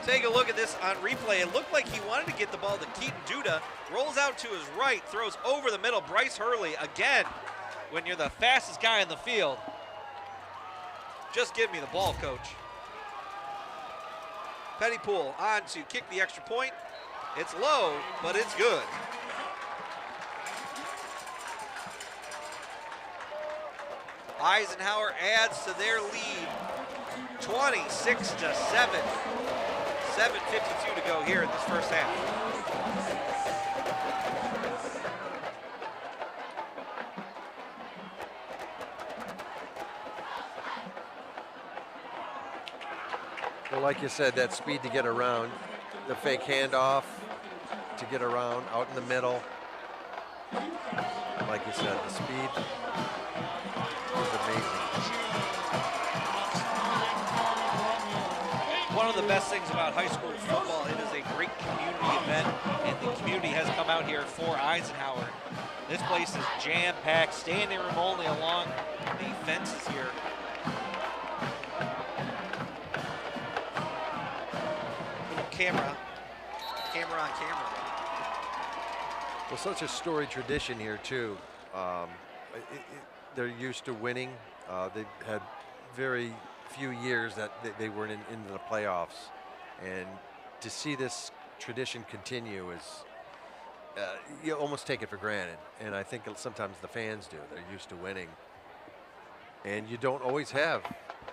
Take a look at this on replay. It looked like he wanted to get the ball to Keaton Duda. Rolls out to his right, throws over the middle. Bryce Hurley, again, when you're the fastest guy in the field, just give me the ball, coach. Pettypool on to kick the extra point. It's low, but it's good. Eisenhower adds to their lead, 26-7. 7:52 to go here in this first half. Well, like you said, that speed to get around, the fake handoff to get around out in the middle. Like you said, the speed is amazing. One of the best things about high school football, it is a great community event, and the community has come out here for Eisenhower. This place is jam-packed, standing room only along the fences here. Little camera on camera. Well, such a storied tradition here too. They're used to winning. They've had very few years that they weren't into the playoffs, and to see this tradition continue is you almost take it for granted, and I think sometimes the fans do. They're used to winning, and you don't always have,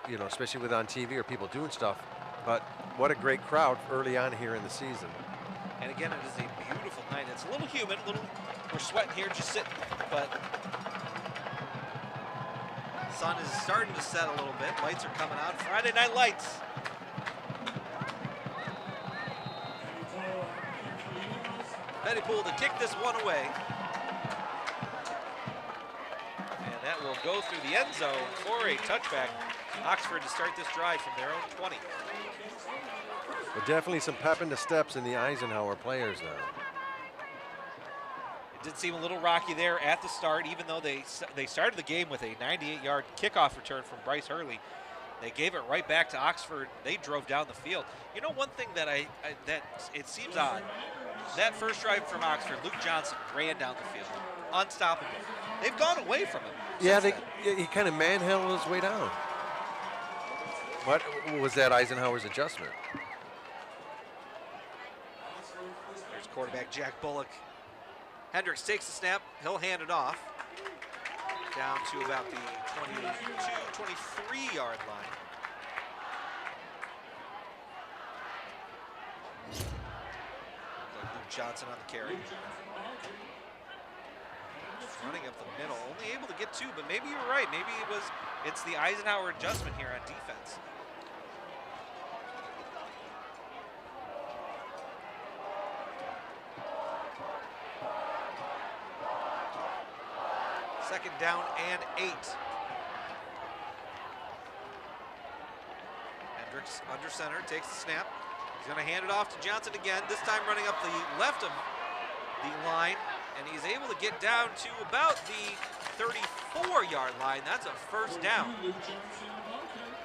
especially with on TV or people doing stuff, but what a great crowd early on here in the season. And again, it is a beautiful night. It's a little humid, we're sweating here just sitting, but sun is starting to set a little bit. Lights are coming out. Friday night lights. Pettypool to kick this one away. And that will go through the end zone for a touchback. Oxford to start this drive from their own 20. But definitely some pep in the steps in the Eisenhower players now. It did seem a little rocky there at the start, even though they started the game with a 98-yard kickoff return from Bryce Hurley. They gave it right back to Oxford. They drove down the field. One thing that that it seems odd, that first drive from Oxford, Luke Johnson ran down the field, unstoppable. They've gone away from him. Yeah, he kind of manhandled his way down. What was that Eisenhower's adjustment? There's quarterback Jack Bullock. Hendricks takes the snap. He'll hand it off down to about the 23-yard line. Luke Johnson on the carry. Just running up the middle. Only able to get two, but maybe you're right. Maybe it's the Eisenhower adjustment here on defense. Second down and 8. Hendricks under center, takes the snap. He's going to hand it off to Johnson again, this time running up the left of the line, and he's able to get down to about the 34-yard line. That's a first down.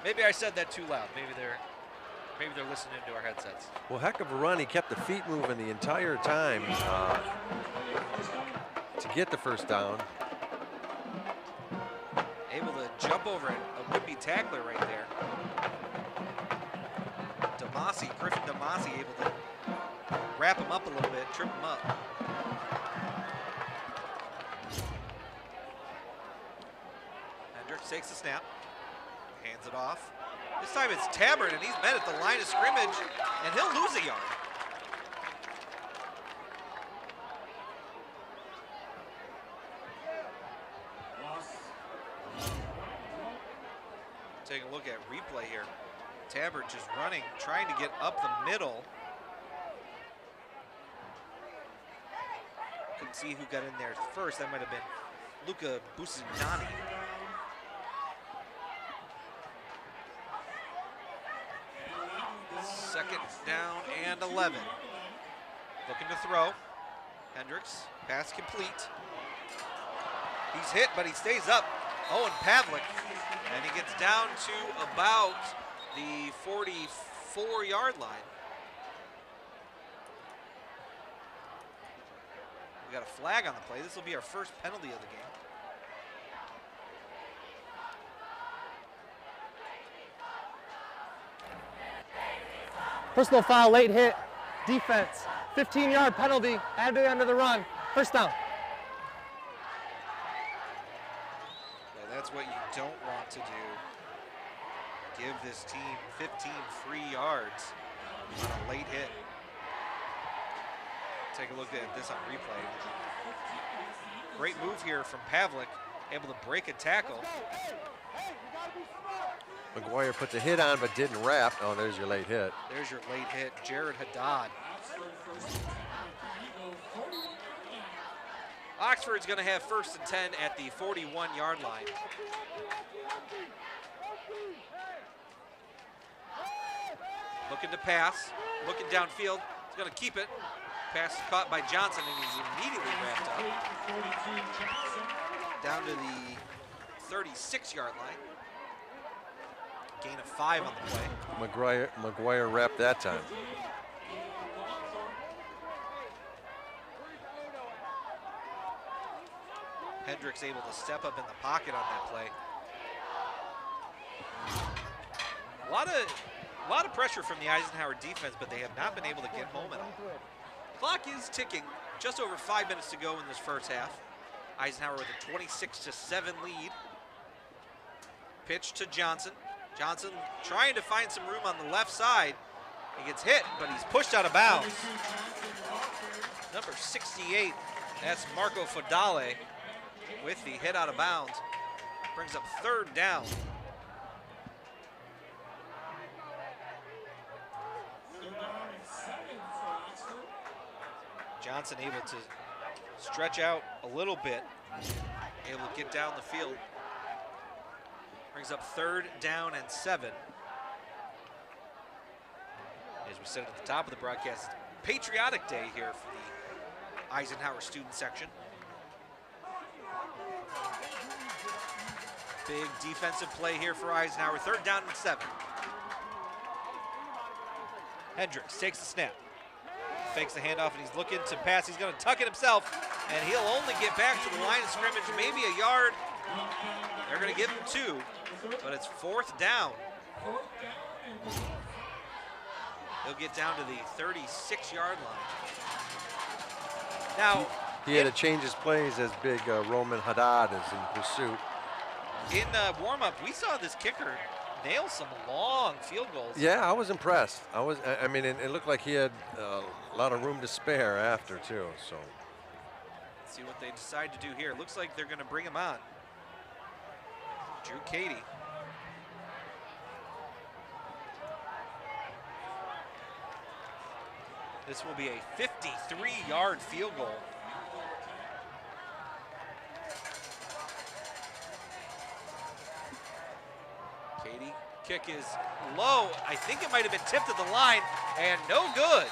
Maybe I said that too loud. Maybe they're listening to our headsets. Well, heck of a run. He kept the feet moving the entire time to get the first down. Able to jump over a would-be tackler right there. Griffin Damasi able to wrap him up a little bit, trip him up. Hendricks takes the snap, Hands it off. This time it's Tabbert, and he's met at the line of scrimmage, and he'll lose a yard. Take a look at replay here. Tabbert just running, trying to get up the middle. Couldn't see who got in there first. That might have been Luca Busignani. Second down and 11. Looking to throw. Hendricks, pass complete. He's hit, but he stays up. Owen Pavlik, and he gets down to about the 44-yard line. We got a flag on the play. This will be our first penalty of the game. Personal foul, late hit, defense, 15-yard penalty, add to the end of the run, first down. Yeah, that's what you don't want to do. Give this team 15 free yards on a late hit. Take a look at this on replay. Great move here from Pavlik, able to break a tackle. McGuire put the hit on but didn't wrap. Oh, there's your late hit. There's your late hit, Jared Haddad. Oxford's going to have 1st and 10 at the 41-yard line. Looking to pass, looking downfield. He's going to keep it. Pass is caught by Johnson, and he's immediately wrapped up. Down to the 36-yard line. Gain of 5 on the play. McGuire wrapped that time. Hendricks able to step up in the pocket on that play. A lot of pressure from the Eisenhower defense, but they have not been able to get home at all. Clock is ticking. Just over 5 minutes to go in this first half. Eisenhower with a 26-7 lead. Pitch to Johnson. Johnson trying to find some room on the left side. He gets hit, but he's pushed out of bounds. Number 68, that's Marco Fodale with the hit out of bounds. Brings up 3rd down. Johnson able to stretch out a little bit, able to get down the field. Brings up 3rd down and 7. As we said at the top of the broadcast, patriotic day here for the Eisenhower student section. Big defensive play here for Eisenhower. 3rd down and 7. Hendricks takes the snap. Fakes the handoff, and he's looking to pass. He's going to tuck it himself, and he'll only get back to the line of scrimmage, maybe a yard. They're going to give him 2, but it's 4th down. He'll get down to the 36-yard line. Now, he had to change his plays as big Roman Haddad is in pursuit. In warm-up, we saw this kicker nail some long field goals. Yeah, I was impressed. I mean, it looked like he had a lot of room to spare after too. So, let's see what they decide to do here. Looks like they're going to bring him on. Drew Cady. This will be a 53-yard field goal. Cady, kick is low. I think it might have been tipped at the line, and no good.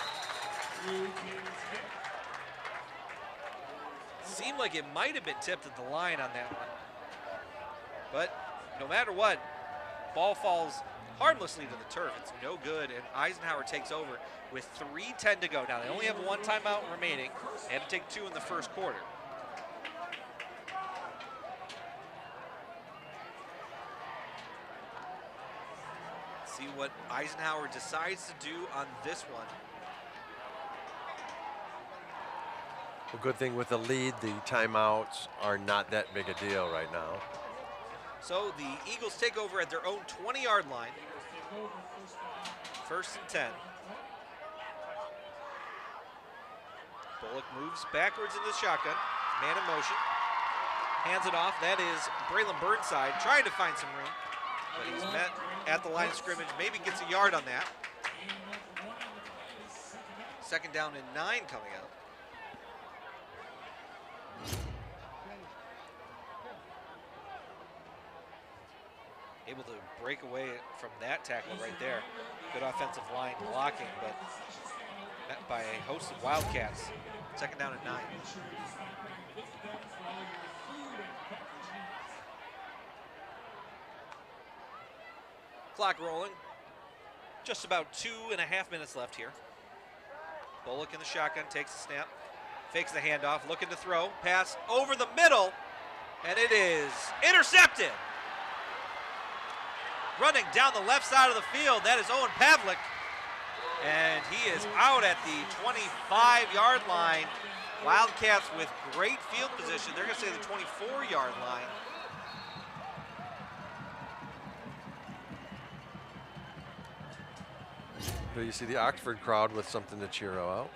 Seemed like it might have been tipped at the line on that one. But no matter what, ball falls harmlessly to the turf. It's no good, and Eisenhower takes over with 3:10 to go. Now, they only have 1 timeout remaining. They had to take 2 in the first quarter. See what Eisenhower decides to do on this one. A good thing with the lead, the timeouts are not that big a deal right now. So the Eagles take over at their own 20-yard line. 1st and 10. Bullock moves backwards in the shotgun. Man in motion. Hands it off. That is Braylon Burnside trying to find some room. But he's met at the line of scrimmage. Maybe gets a yard on that. 2nd down and 9 coming out. Able to break away from that tackle right there. Good offensive line blocking, but met by a host of Wildcats. 2nd down and 9. Clock rolling. Just about 2.5 minutes left here. Bullock in the shotgun, takes the snap, fakes the handoff, looking to throw, pass over the middle, and it is intercepted. Running down the left side of the field, that is Owen Pavlik, and he is out at the 25-yard line. Wildcats with great field position. They're going to say the 24-yard line. But you see the Oxford crowd with something to cheer out.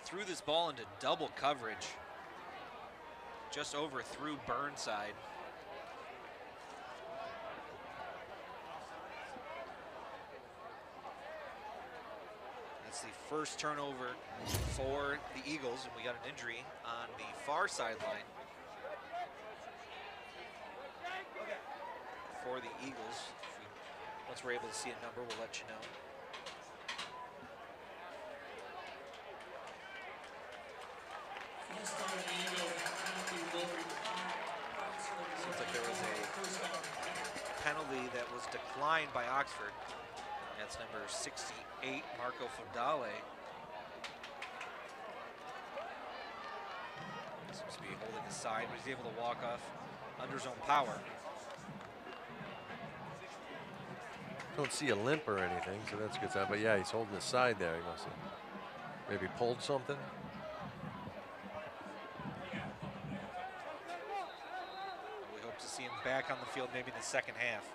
Threw this ball into double coverage. Just overthrew Burnside. That's the first turnover for the Eagles, and we got an injury on the far sideline. For the Eagles. Once we're able to see a number, we'll let you know. Seems like there was a penalty that was declined by Oxford. That's number 68, Marco Fondale. Seems to be holding his side, but he's able to walk off under his own power. Don't see a limp or anything, so that's a good sign. But yeah, he's holding his side there. He must have maybe pulled something. We hope to see him back on the field maybe in the 2nd half.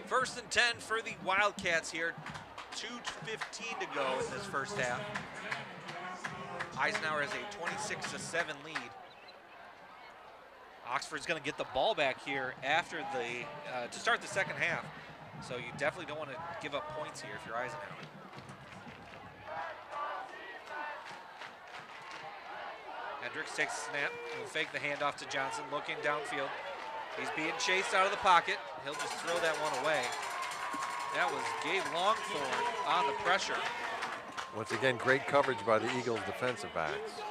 First and 10 for the Wildcats here. 2:15 to go in this first half. Eisenhower has a 26-7 lead. Oxford's going to get the ball back here after the to start the 2nd half. So you definitely don't want to give up points here if you're Eisenhower. Hendricks takes a snap. He'll fake the handoff to Johnson, looking downfield. He's being chased out of the pocket. He'll just throw that one away. That was Gabe Longthorne on the pressure. Once again, great coverage by the Eagles defensive backs.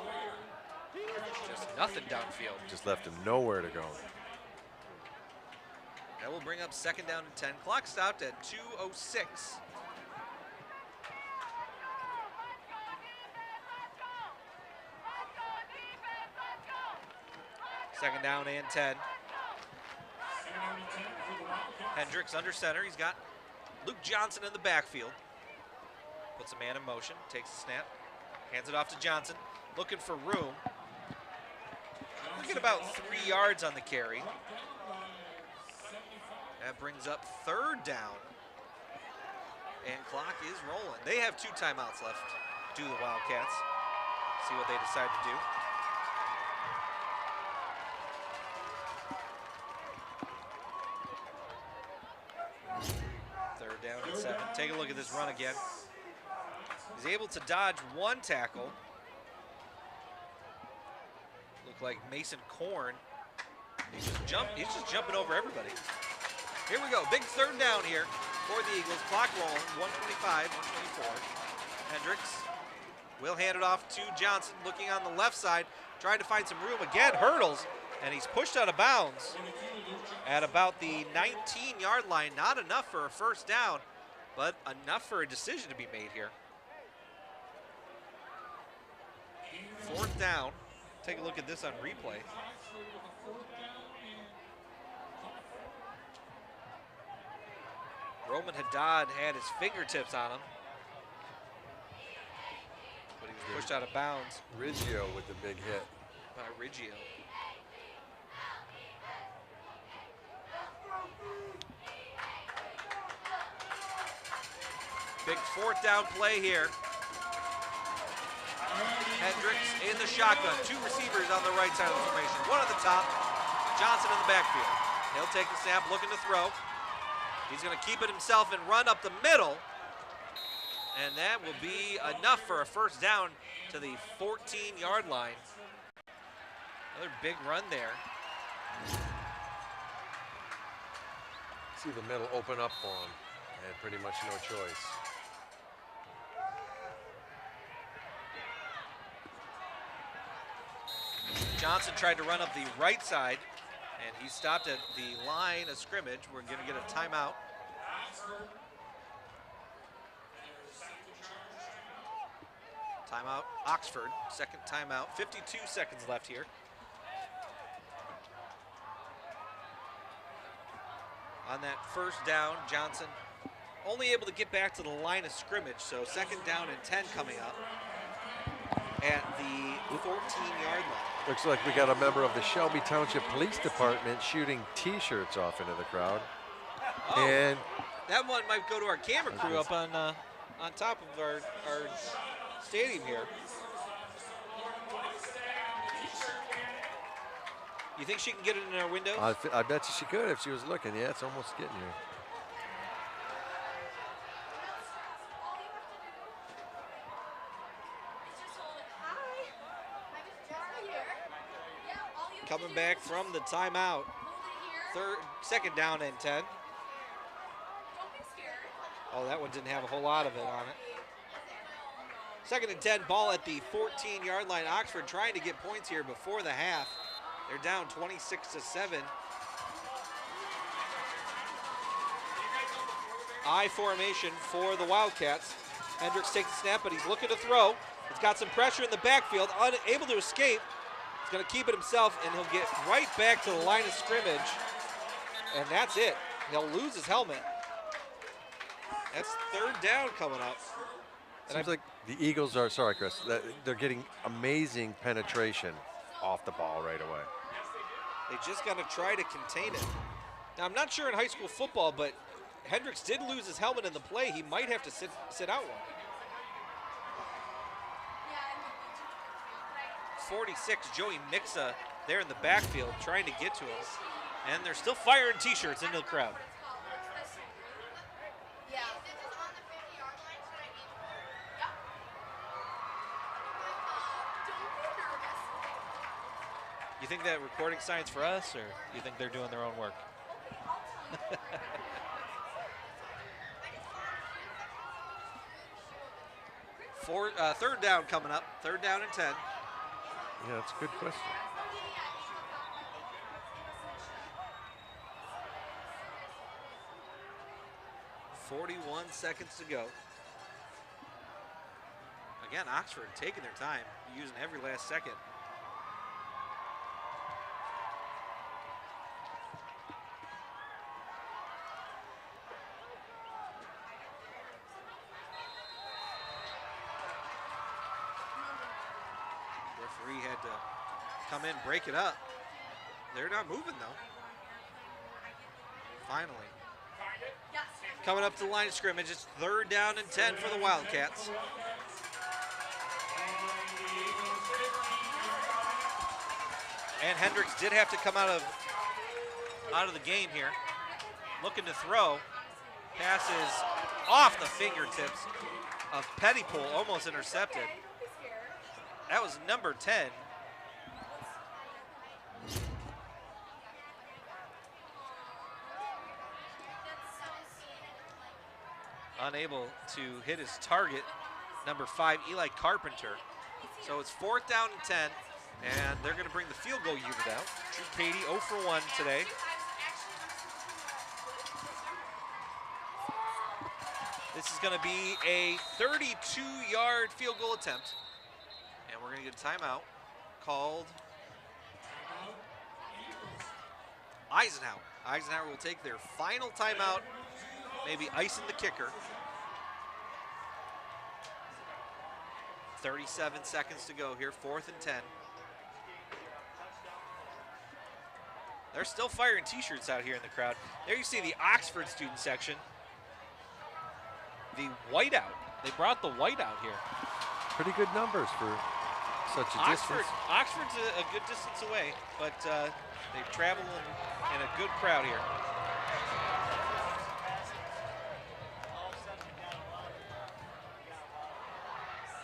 Just nothing downfield. Just left him nowhere to go. That will bring up 2nd down and 10. Clock stopped at 2:06. Second down and 10. Hendricks under center. He's got Luke Johnson in the backfield. Puts a man in motion, takes the snap, hands it off to Johnson, looking for room. Look at about 3 yards on the carry. That brings up 3rd down. And clock is rolling. They have 2 timeouts left, do the Wildcats. See what they decide to do. Third down and 7. Take a look at this run again. He's able to dodge 1 tackle. Looked like Mason Korn. He's just jumping over everybody. Here we go. Big 3rd down here for the Eagles. Clock rolling. 1:25, 1:24. Hendricks will hand it off to Johnson, looking on the left side, trying to find some room again. Hurdles, and he's pushed out of bounds at about the 19-yard line. Not enough for a 1st down, but enough for a decision to be made here. 4th down. Take a look at this on replay. Roman Haddad had his fingertips on him, but he was pushed out of bounds. Riggio with the big hit. By Riggio. Big fourth down play here. Hendricks in the shotgun. 2 receivers on the right side of the formation. 1 at the top. Johnson in the backfield. He'll take the snap, looking to throw. He's going to keep it himself and run up the middle. And that will be enough for a first down to the 14-yard line. Another big run there. See the middle open up for him. And pretty much no choice. Johnson tried to run up the right side, and he stopped at the line of scrimmage. We're going to get a timeout. Timeout, Oxford, second timeout. 52 seconds left here. On that first down, Johnson only able to get back to the line of scrimmage, so second down and 10 coming up at the 14-yard line. Looks like we got a member of the Shelby Township Police Department shooting T-shirts off into the crowd. Oh, and that one might go to our camera crew up on top of our stadium here. You think she can get it in our window? I bet you she could if she was looking. Yeah, it's almost getting here. Coming back from the timeout. Second down and 10. Oh, that one didn't have a whole lot of it on it. Second and 10, ball at the 14-yard line. Oxford trying to get points here before the half. They're down 26-7. I formation for the Wildcats. Hendricks takes the snap, but he's looking to throw. He's got some pressure in the backfield, unable to escape. He's going to keep it himself, and he'll get right back to the line of scrimmage. And that's it. He'll lose his helmet. That's third down coming up. Seems like the Eagles are, sorry, Chris, they're getting amazing penetration off the ball right away. They just got to try to contain it. Now, I'm not sure in high school football, but Hendricks did lose his helmet in the play. He might have to sit out one. 46, Joey Mixa there in the backfield trying to get to him. And they're still firing T-shirts into the crowd. You think that recording sign's for us, or you think they're doing their own work? Third down coming up. Third down and 10. Yeah, that's a good question. .41 seconds to go. Again, Oxford taking their time, using every last second. Referee had to come in, break it up. They're not moving though. Finally. Coming up to the line of scrimmage, it's third down and 10 for the Wildcats. And Hendricks did have to come out of the game here. Looking to throw. Passes off the fingertips of Pettypool, almost intercepted. That was number 10. Unable to hit his target, number 5, Eli Carpenter. So it's fourth down and 10, and they're going to bring the field goal unit out. Drew Cady 0 for 1 today. This is going to be a 32-yard field goal attempt, and we're going to get a timeout called Eisenhower. Eisenhower will take their final timeout. maybe icing the kicker. 37 seconds to go here, 4th and 10. They're still firing t-shirts out here in the crowd. There you see the Oxford student section. The whiteout. They brought the whiteout here. Pretty good numbers for such a distance. Oxford's a good distance away, but they've traveled in a good crowd here.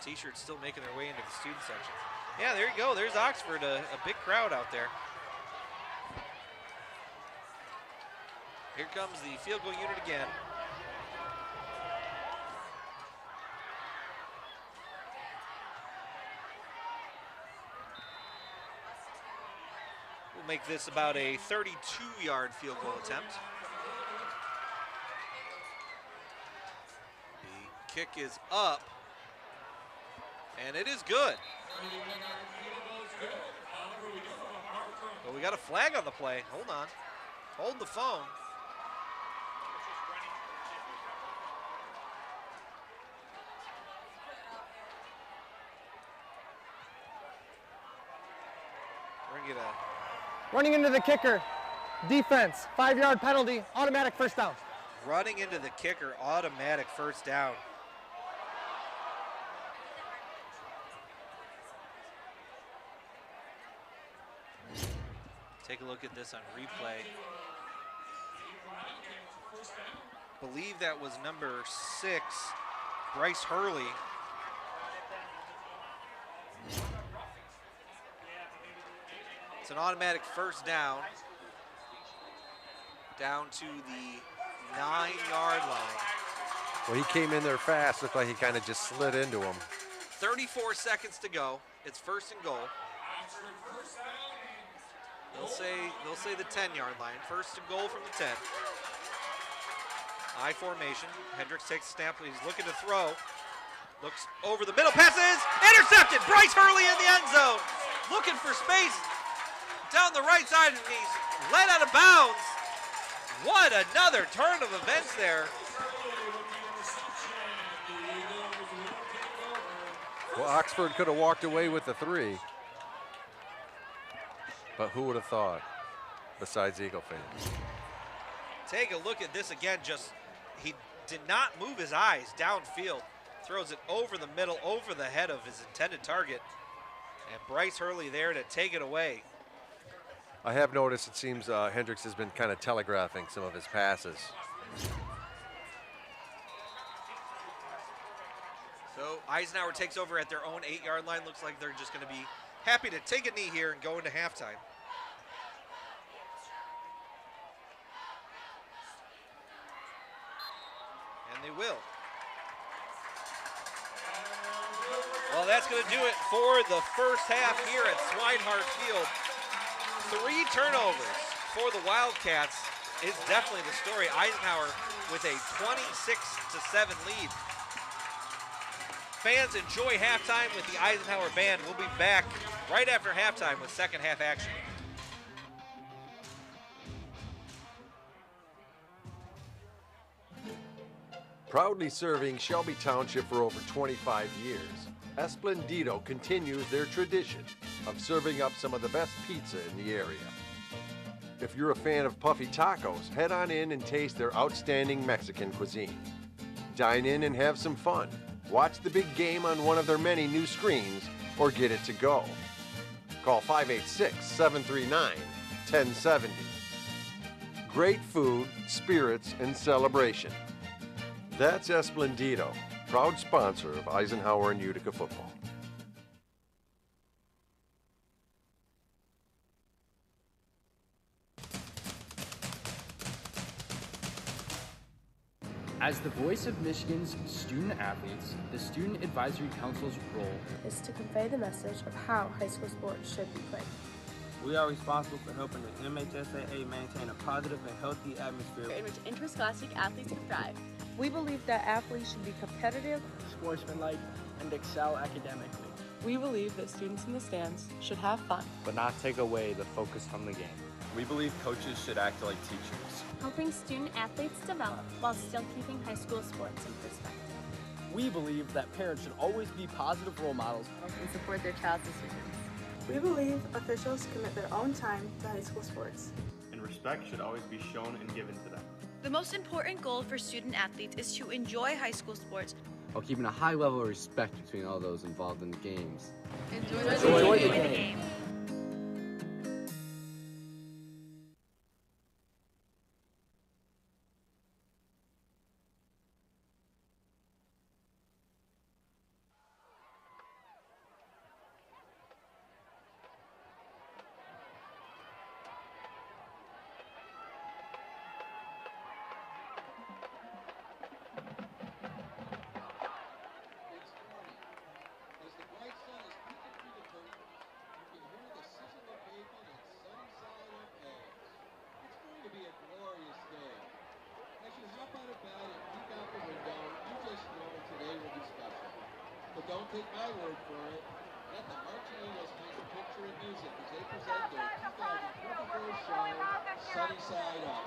T-shirts still making their way into the student section. Yeah, there you go. There's Oxford, a big crowd out there. Here comes the field goal unit again. We'll make this about a 32-yard field goal attempt. The kick is up, and it is good. But we got a flag on the play. Hold on. Hold the phone. We're gonna get a Running into the kicker. Defense, 5-yard penalty, automatic first down. running into the kicker, automatic first down. Take a look at this on replay. Believe that was number 6, Bryce Hurley. It's an automatic first down to the 9-yard line. Well, he came in there fast. Looked like he kind of just slid into him. 34 seconds to go. It's first and goal. They'll say the 10-yard line. First and goal from the 10. I formation. Hendricks takes a snap. He's looking to throw. Looks over the middle. Passes intercepted. Bryce Hurley in the end zone. Looking for space down the right side, and he's led out of bounds. What another turn of events there. Well, Oxford could have walked away with the 3. But who would have thought, besides Eagle fans? Take a look at this again. He did not move his eyes downfield. Throws it over the middle, over the head of his intended target. And Bryce Hurley there to take it away. I have noticed it seems Hendricks has been kind of telegraphing some of his passes. So Eisenhower takes over at their own 8-yard line. Looks like they're just going to be happy to take a knee here and go into halftime. And they will. Well, that's going to do it for the first half here at Swinehart Field. 3 turnovers for the Wildcats is definitely the story. Eisenhower with a 26-7 lead. Fans, enjoy halftime with the Eisenhower Band. We'll be back right after halftime with second half action. Proudly serving Shelby Township for over 25 years, Esplendido continues their tradition of serving up some of the best pizza in the area. If you're a fan of puffy tacos, head on in and taste their outstanding Mexican cuisine. Dine in and have some fun. Watch the big game on one of their many new screens or get it to go. Call 586-739-1070. Great food, spirits, and celebration. That's Esplendido, proud sponsor of Eisenhower and Utica football. As the voice of Michigan's student athletes, the Student Advisory Council's role is to convey the message of how high school sports should be played. We are responsible for helping the MHSAA maintain a positive and healthy atmosphere in which interscholastic athletes can thrive. We believe that athletes should be competitive, sportsmanlike, and excel academically. We believe that students in the stands should have fun, but not take away the focus from the game. We believe coaches should act like teachers. Helping student athletes develop while still keeping high school sports in perspective. We believe that parents should always be positive role models And support their child's decisions. We believe officials commit their own time to high school sports. And respect should always be shown and given to them. The most important goal for student athletes is to enjoy high school sports while keeping a high level of respect between all those involved in the games. Enjoy the game. Don't take my word for it. Let the Marching Eagles paint a picture in music as they present their 2024 show, Sunny Side Up.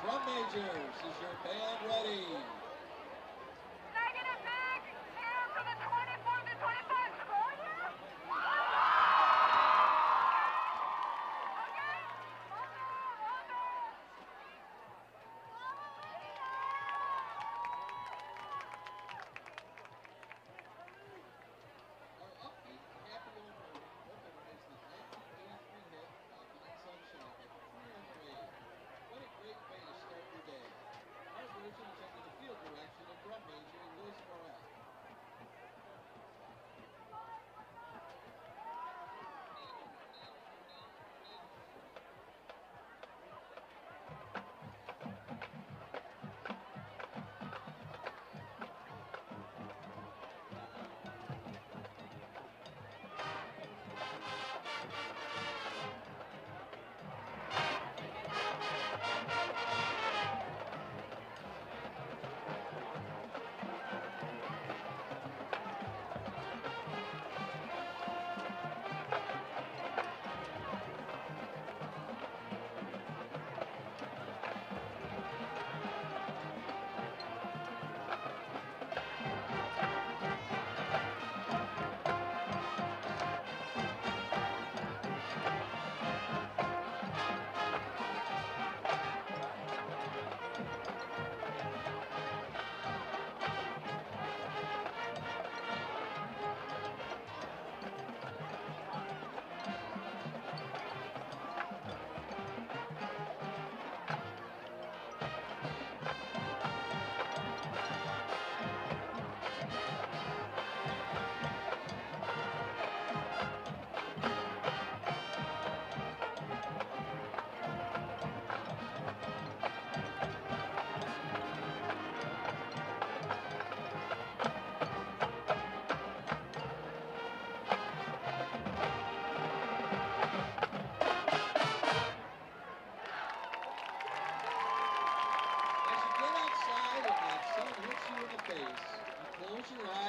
Drum majors, is your band ready? Can I get a big cheer for the 24 to 25 score here?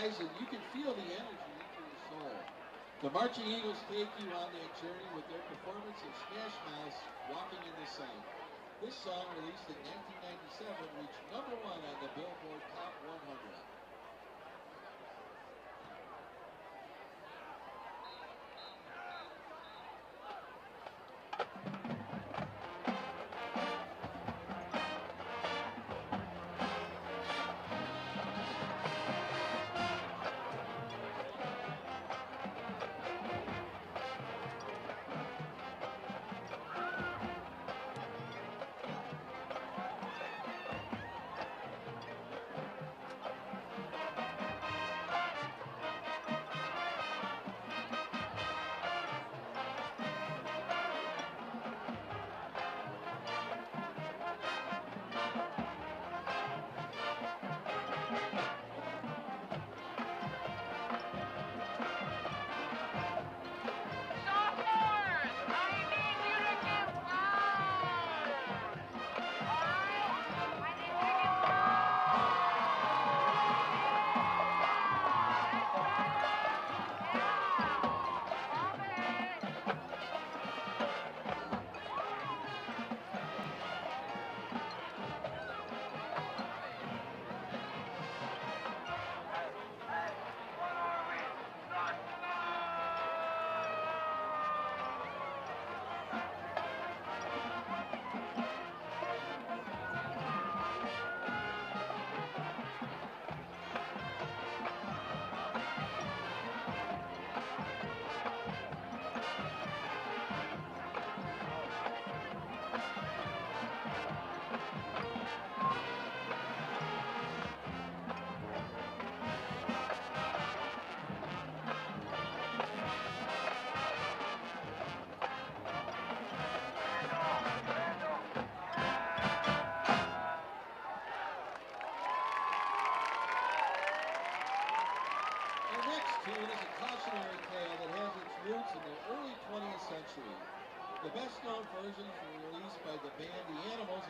And you can feel the energy into your soul. The Marching Eagles take you on that journey with their performance of Smash Mouth, Walking in the Sun. This song, released in 1997, reached #1 on the Billboard Top 100.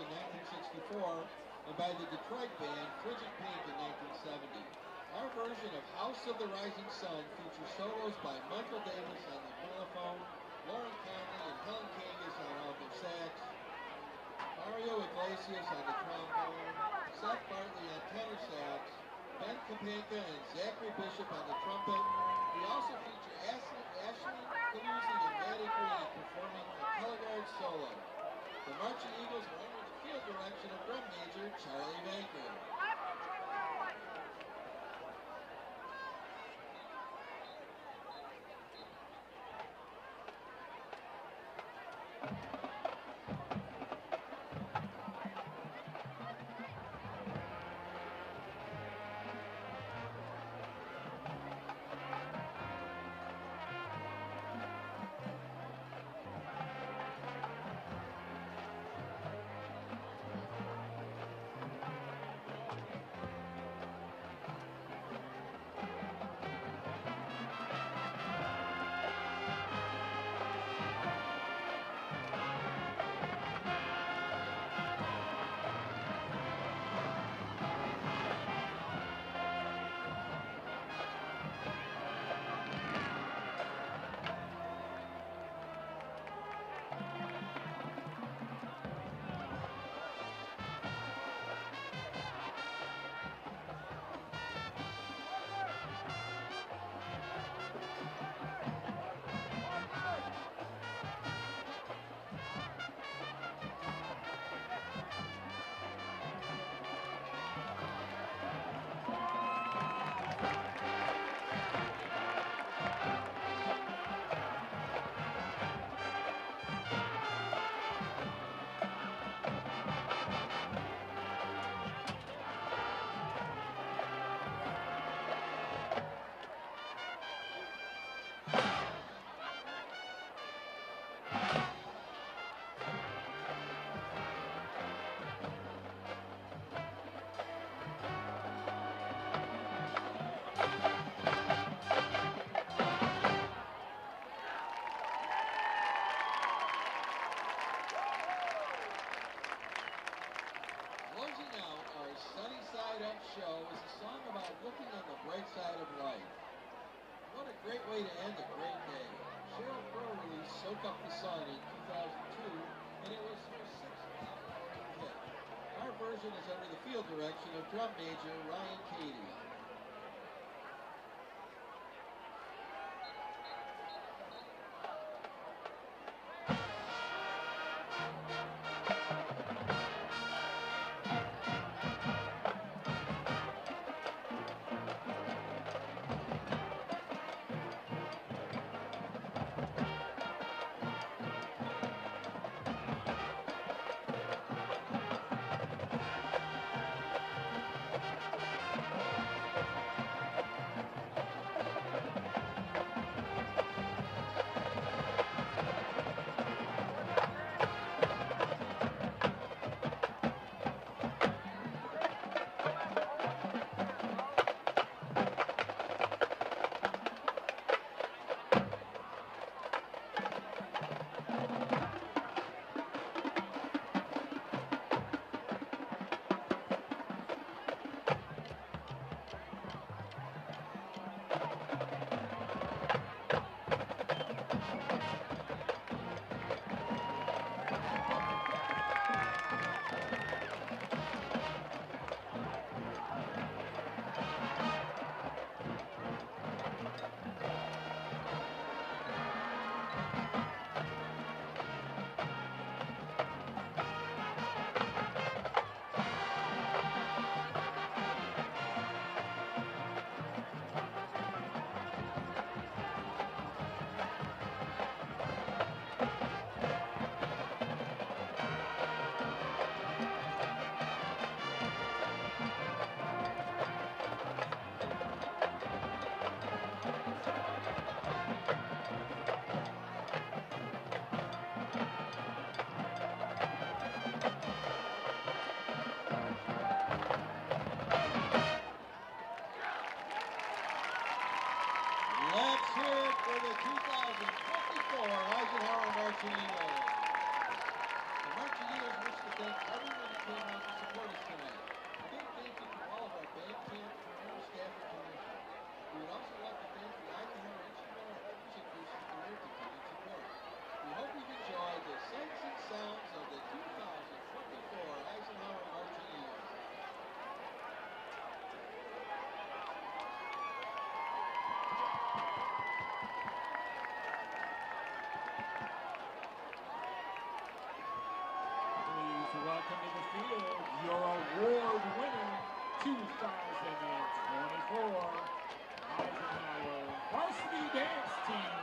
in 1964 and by the Detroit band Frigid Pink in 1970. Our version of House of the Rising Sun features solos by Michael Davis on the mellophone, Lauren Conley and Helen Kangas on alto sax, Mario Iglesias on the trombone, Seth Bartley on tenor sax, Ben Kapanka and Zachary Bishop on the trumpet. We also feature Ashley Calusi and Maddie Green performing a color guard solo. The Marching Eagles were under the field direction of drum major Charlie Banker. Show is a song about looking on the bright side of life. What a great way to end a great day. Sheryl Crow released Soak Up the Sun in 2002, and it was her sixth hit. Our version is under the field direction of drum major Ryan Cady. welcome to the field your award-winning 2024 Eisenhower Varsity Dance Team.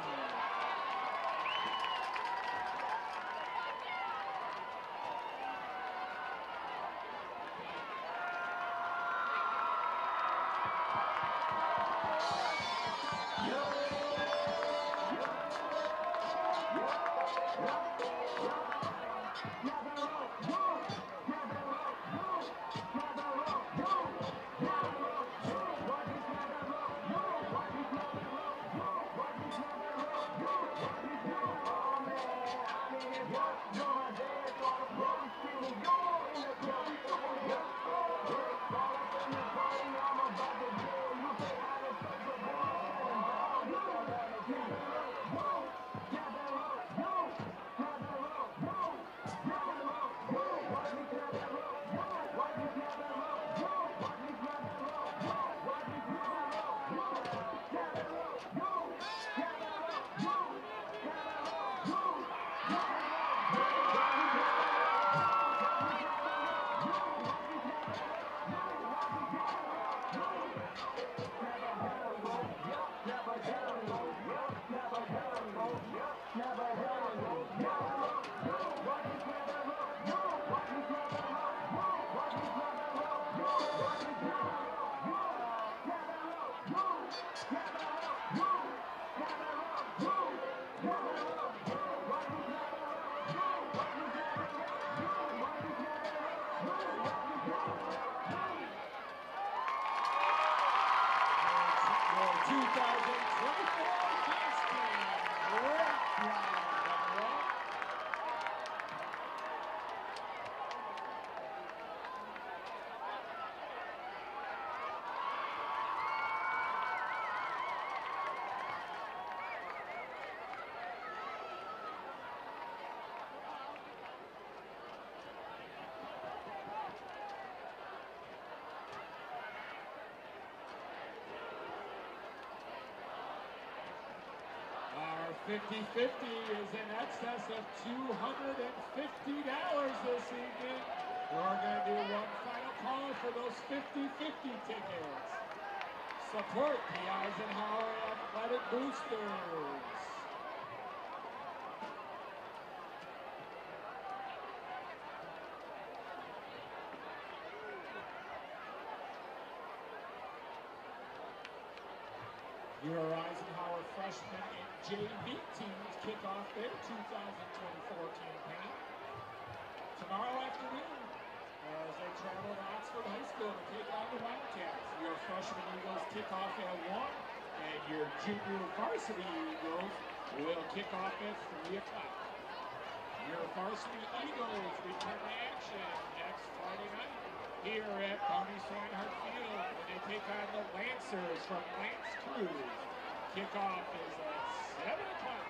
Our 50-50 is in excess of $250 this evening. We're going to do one final call for those 50-50 tickets. Support the Eisenhower Athletic Boosters. Your Eisenhower freshman and JV teams kick off their 2024 campaign tomorrow afternoon as they travel to Oxford High School to take on the Wildcats. Your freshman Eagles kick off at 1, and your junior varsity Eagles will kick off at 3 o'clock. Your varsity Eagles return to action next Friday night here at Barney Swinehart Field when they take on the Lancers from Lance Cruz. Kickoff is at 7 o'clock.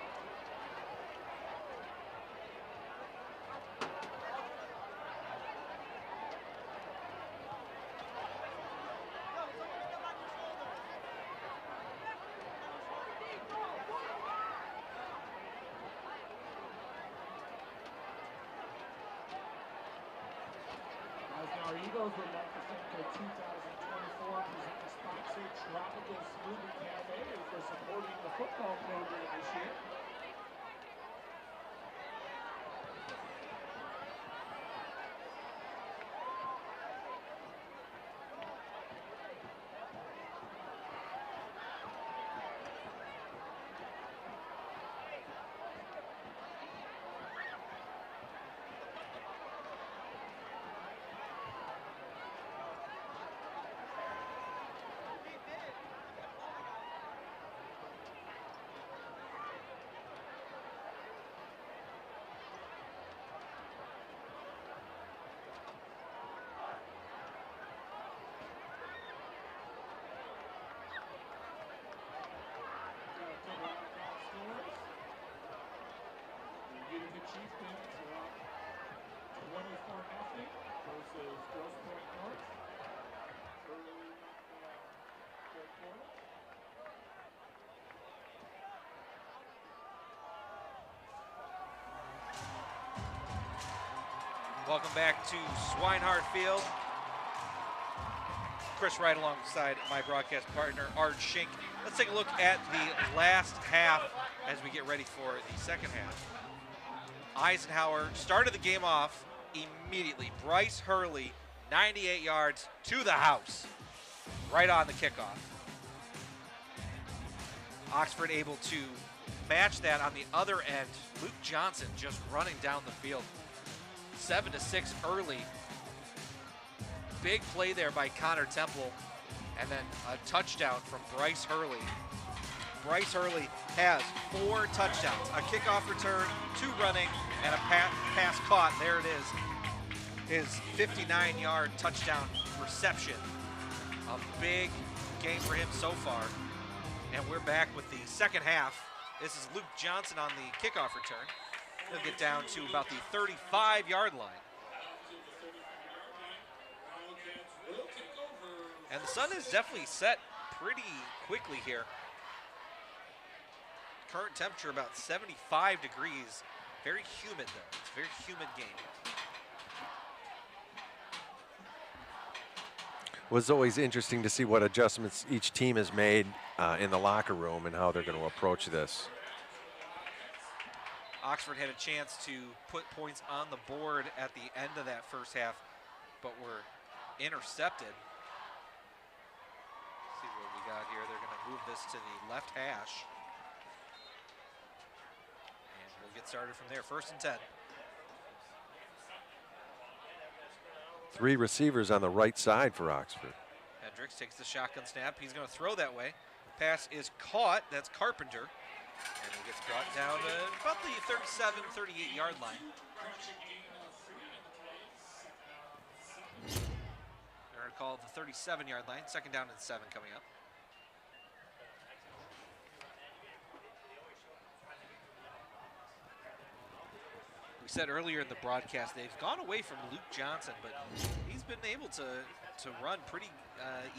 Our Eagles would like to thank their 2024 presenting sponsor, Tropical Smoothie Cafe, for supporting the football program this year. Chieftains are up 24-0 versus Grosse Pointe North early in the third quarter. Welcome back to Swinehart Field. Chris Wright alongside my broadcast partner, Art Schink. Let's take a look at the last half as we get ready for the second half. Eisenhower started the game off immediately. Bryce Hurley, 98 yards to the house, right on the kickoff. Oxford able to match that on the other end. Luke Johnson just running down the field. 7-6 early. Big play there by Connor Temple, and then a touchdown from Bryce Hurley. Bryce Hurley has 4 touchdowns, a kickoff return, 2 running, and a pass caught. There it is, his 59-yard touchdown reception. A big game for him so far. And we're back with the second half. This is Luke Johnson on the kickoff return. He'll get down to about the 35-yard line. And the sun is definitely set pretty quickly here. Current temperature about 75 degrees. Very humid though. It's a very humid game. It was always interesting to see what adjustments each team has made in the locker room and how they're going to approach this. Oxford had a chance to put points on the board at the end of that first half, but were intercepted. See what we got here. They're going to move this to the left hash. And we'll get started from there. 1st and 10. 3 receivers on the right side for Oxford. Hendricks takes the shotgun snap. He's going to throw that way. Pass is caught. That's Carpenter. And he gets brought down to about the 37, 38-yard line. They're going to call it the 37-yard line. 2nd down and 7 coming up. We said earlier in the broadcast they've gone away from Luke Johnson, but he's been able to run pretty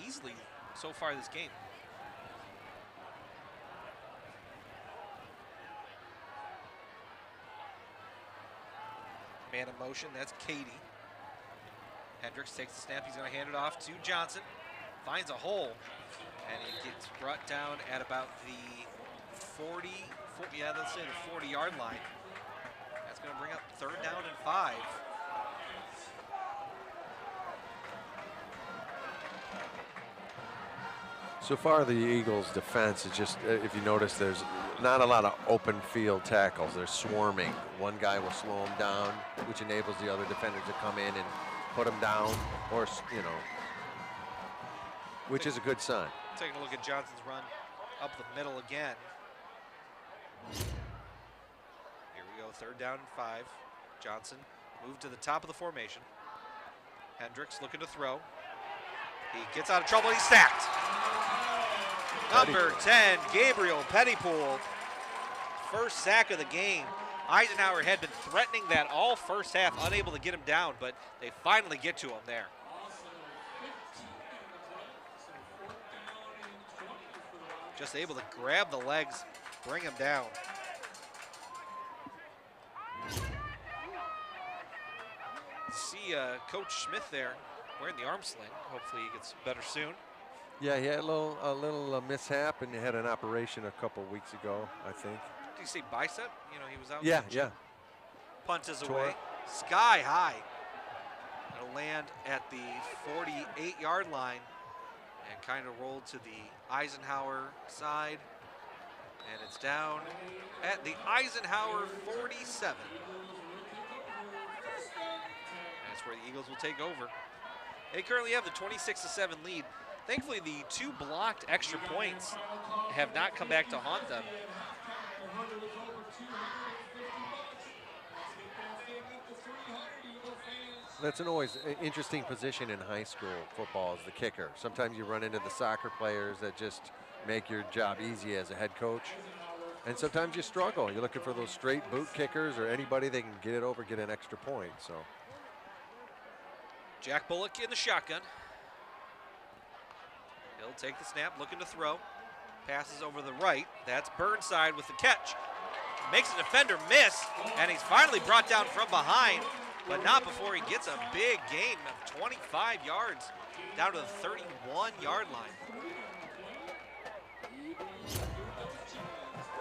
easily so far this game. Man in motion, that's Katie. Hendricks takes the snap. He's going to hand it off to Johnson. Finds a hole, and he gets brought down at about the 40-yard line. That's going to bring up 3rd down and 5. So far, the Eagles' defense is just, if you notice, there's not a lot of open field tackles. They're swarming. One guy will slow them down, which enables the other defenders to come in and put them down, or, you know, which is a good sign. Taking a look at Johnson's run up the middle again. Here we go, 3rd down and 5. Johnson moved to the top of the formation. Hendricks looking to throw. He gets out of trouble, he's sacked. Number 10, Gabriel Pettypool. First sack of the game. Eisenhower had been threatening that all first half, unable to get him down, but they finally get to him there. Just able to grab the legs, bring him down. See Coach Smith there wearing the arm sling. Hopefully he gets better soon. Yeah, he had a little mishap, and he had an operation a couple weeks ago, I think. Did you say bicep? You know, he was out. Yeah, yeah. Punt is away. Sky high. It'll land at the 48-yard line and kind of roll to the Eisenhower side. And it's down at the Eisenhower 47. That's where the Eagles will take over. They currently have the 26-7 lead. Thankfully, the 2 blocked extra points have not come back to haunt them. That's an always interesting position in high school football, is the kicker. Sometimes you run into the soccer players that just make your job easy as a head coach. And sometimes you struggle. You're looking for those straight boot kickers or anybody that can get it over, get an extra point. So Jack Bullock in the shotgun. He'll take the snap, looking to throw. Passes over the right. That's Burnside with the catch. Makes a defender miss, and he's finally brought down from behind. but not before he gets a big gain of 25 yards down to the 31-yard line.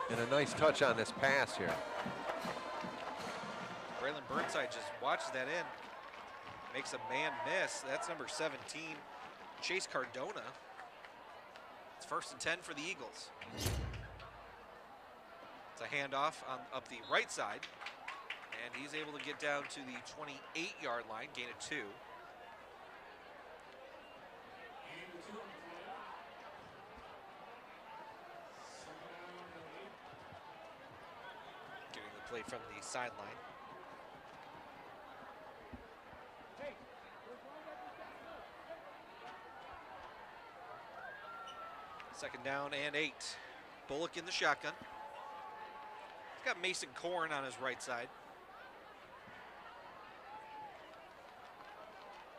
And a nice touch on this pass here. Braylon Burnside just watches that in. Makes a man miss. That's number 17, Chase Cardona. It's 1st and 10 for the Eagles. It's a handoff up the right side. And he's able to get down to the 28-yard line, gain of 2. Getting the play from the sideline. Second down and 8. Bullock in the shotgun. He's got Mason Korn on his right side.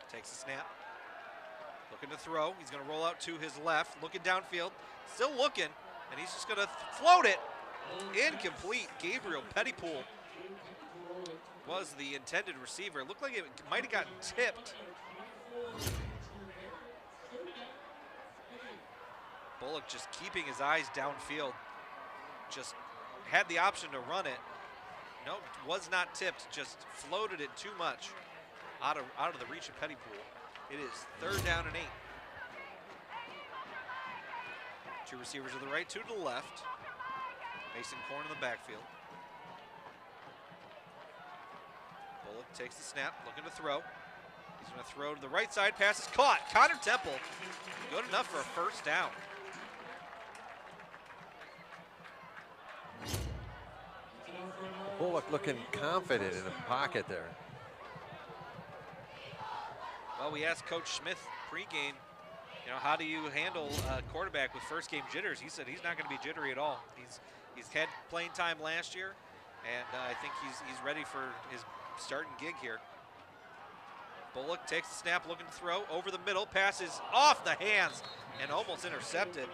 Takes the snap. Looking to throw. He's going to roll out to his left. Looking downfield. Still looking. And he's just going to float it. Incomplete. Gabriel Pettypool was the intended receiver. It looked like it might have gotten tipped. Bullock just keeping his eyes downfield. Just had the option to run it. No, was not tipped. Just floated it too much out of the reach of Pettypool. It is 3rd down and 8. 2 receivers to the right, 2 to the left. Mason Korn in the backfield. Bullock takes the snap, looking to throw. He's going to throw to the right side. Pass is caught. Connor Temple, good enough for a 1st down. Bullock looking confident in the pocket there. Well, we asked Coach Smith pregame, how do you handle a quarterback with first game jitters? He said he's not going to be jittery at all. He's had playing time last year, and I think he's ready for his starting gig here. Bullock takes the snap, looking to throw over the middle, passes off the hands and almost intercepted.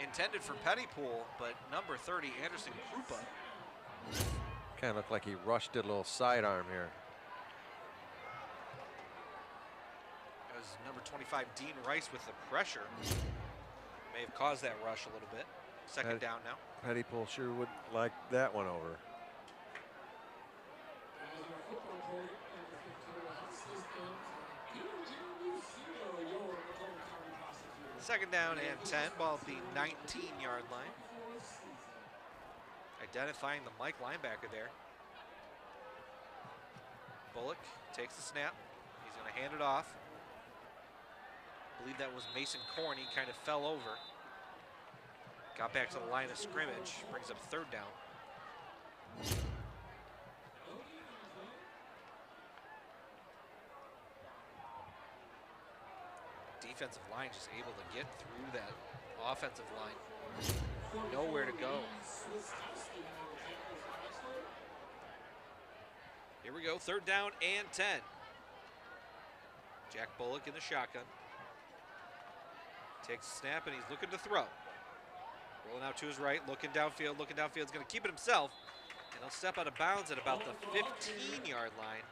Intended for Pettypool, but number 30, Anderson Krupa. Kind of looked like he rushed it a little sidearm here. That was number 25, Dean Rice, with the pressure. May have caused that rush a little bit. Second down now. Pettypool sure would like that one over. Second down and 10, ball at the 19-yard line. Identifying the Mike linebacker there. Bullock takes the snap. He's going to hand it off. I believe that was Mason Korn. He kind of fell over. Got back to the line of scrimmage. Brings up 3rd down. Defensive line just able to get through that offensive line. Nowhere to go. Here we go, 3rd down and 10. Jack Bullock in the shotgun. Takes a snap and he's looking to throw. Rolling out to his right, looking downfield, He's going to keep it himself. And he'll step out of bounds at about the 15-yard line.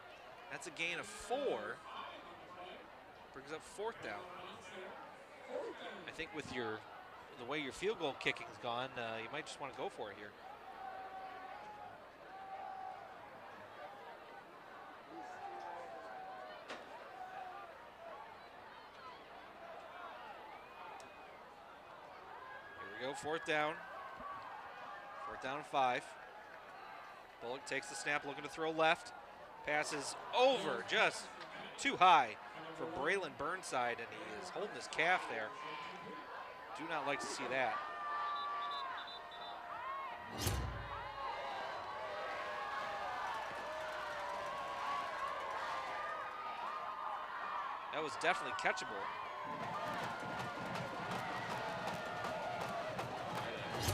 That's a gain of 4. Brings up 4th down. I think with the way your field goal kicking's gone, you might just want to go for it here. Here we go, 4th down. 4th down and 5. Bullock takes the snap, looking to throw left. Passes over, just too high for Braylon Burnside, and he is holding his calf there. Do not like to see that. That was definitely catchable.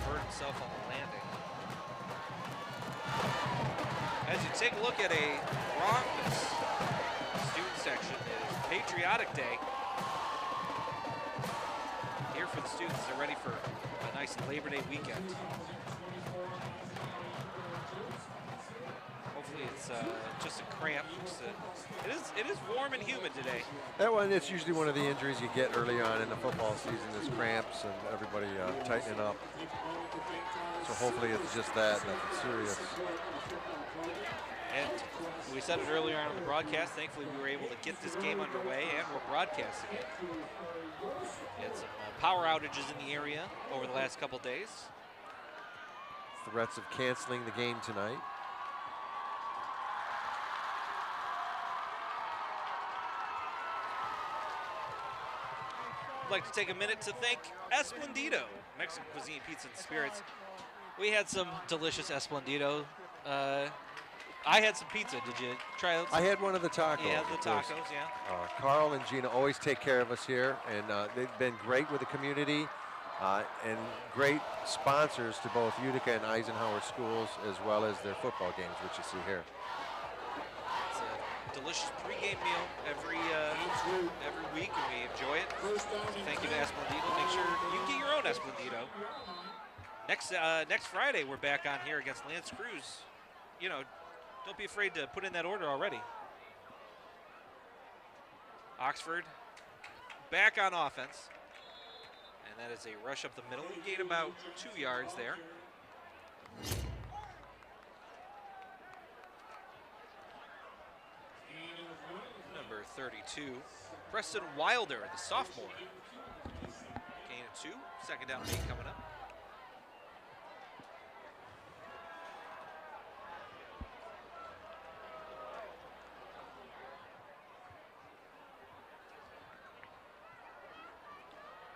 Hurt himself on the landing. As you take a look at a Broncos student section, it is Patriotic Day. Here for the students, they're ready for a nice Labor Day weekend. Hopefully it's It's just a cramp. It is warm and humid today. That one, it's usually one of the injuries you get early on in the football season is cramps and everybody tightening up. So hopefully it's just that, nothing serious. And we said it earlier on the broadcast. Thankfully, we were able to get this game underway, and we're broadcasting it. We had some power outages in the area over the last couple days. Threats of canceling the game tonight. I'd like to take a minute to thank Esplendido, Mexican Cuisine Pizza and Spirits. We had some delicious Esplendido. I had some pizza. Did you try it? I had one of the tacos. Yeah, the tacos, yeah. Carl and Gina always take care of us here, and they've been great with the community and great sponsors to both Utica and Eisenhower schools, as well as their football games, which you see here. It's a delicious pregame meal every week, and we enjoy it. Thank you to Esplendido. Make sure you get your own Esplendido. Next Friday, we're back on here against Lance Cruz. You know, don't be afraid to put in that order already. Oxford back on offense. And that is a rush up the middle. We gain about 2 yards there. Number 32, Preston Wilder, the sophomore. Gain of 2, second down 8 coming up.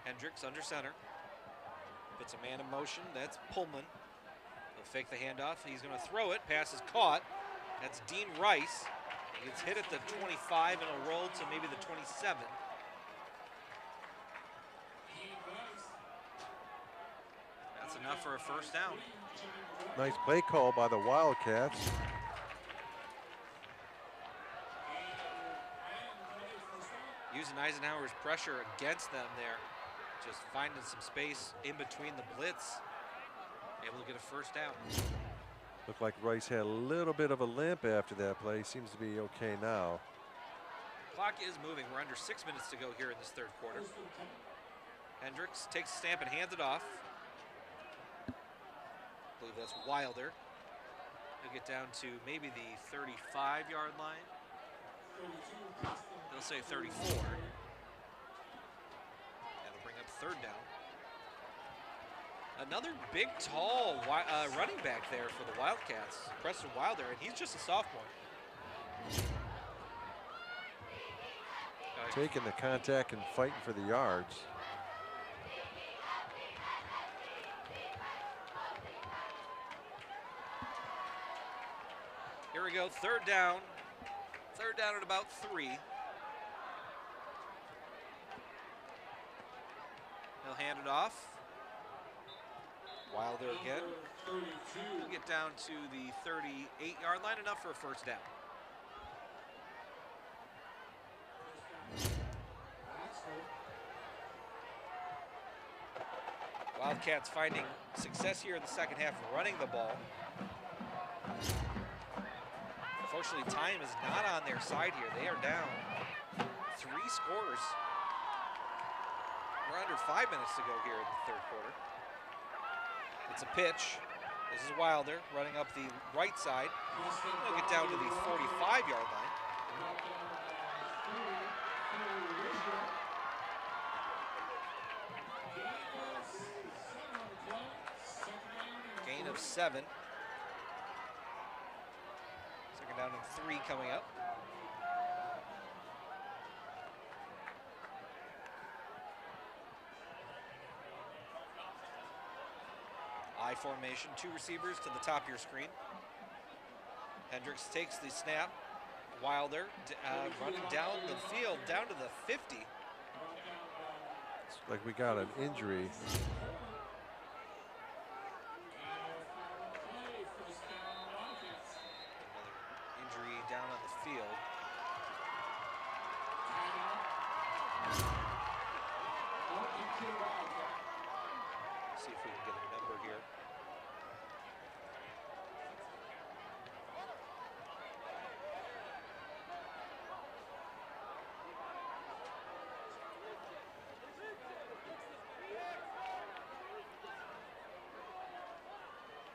Hendricks under center. Puts a man in motion. That's Pullman. He'll fake the handoff. He's going to throw it. Pass is caught. That's Dean Rice. He gets hit at the 25 and it'll roll to maybe the 27. That's enough for a first down. Nice play call by the Wildcats. Using Eisenhower's pressure against them there. Just finding some space in between the blitz. Able to get a first down. Looked like Rice had a little bit of a limp after that play. Seems to be okay now. Clock is moving. We're under 6 minutes to go here in this third quarter. Hendricks takes a stamp and hands it off. I believe that's Wilder. He'll get down to maybe the 35-yard line. They'll say 34. That'll bring up third down. Another big, tall running back there for the Wildcats, Preston Wilder, and he's just a sophomore. Taking the contact and fighting for the yards. Here we go, third down. Third down at about 3. He'll hand it off. Wilder again. He'll get down to the 38-yard line, enough for a first down. Wildcats finding success here in the second half running the ball. Unfortunately, time is not on their side here. They are down 3 scores. We're under 5 minutes to go here in the third quarter. It's a pitch. This is Wilder running up the right side. He'll get down to the 45-yard line. Gain of 7. Second down and 3 coming up. I formation, 2 receivers to the top of your screen. Hendricks takes the snap. Wilder running down the field, down to the 50. It's like we got an injury. Injury down on the field. See if we can get a number here.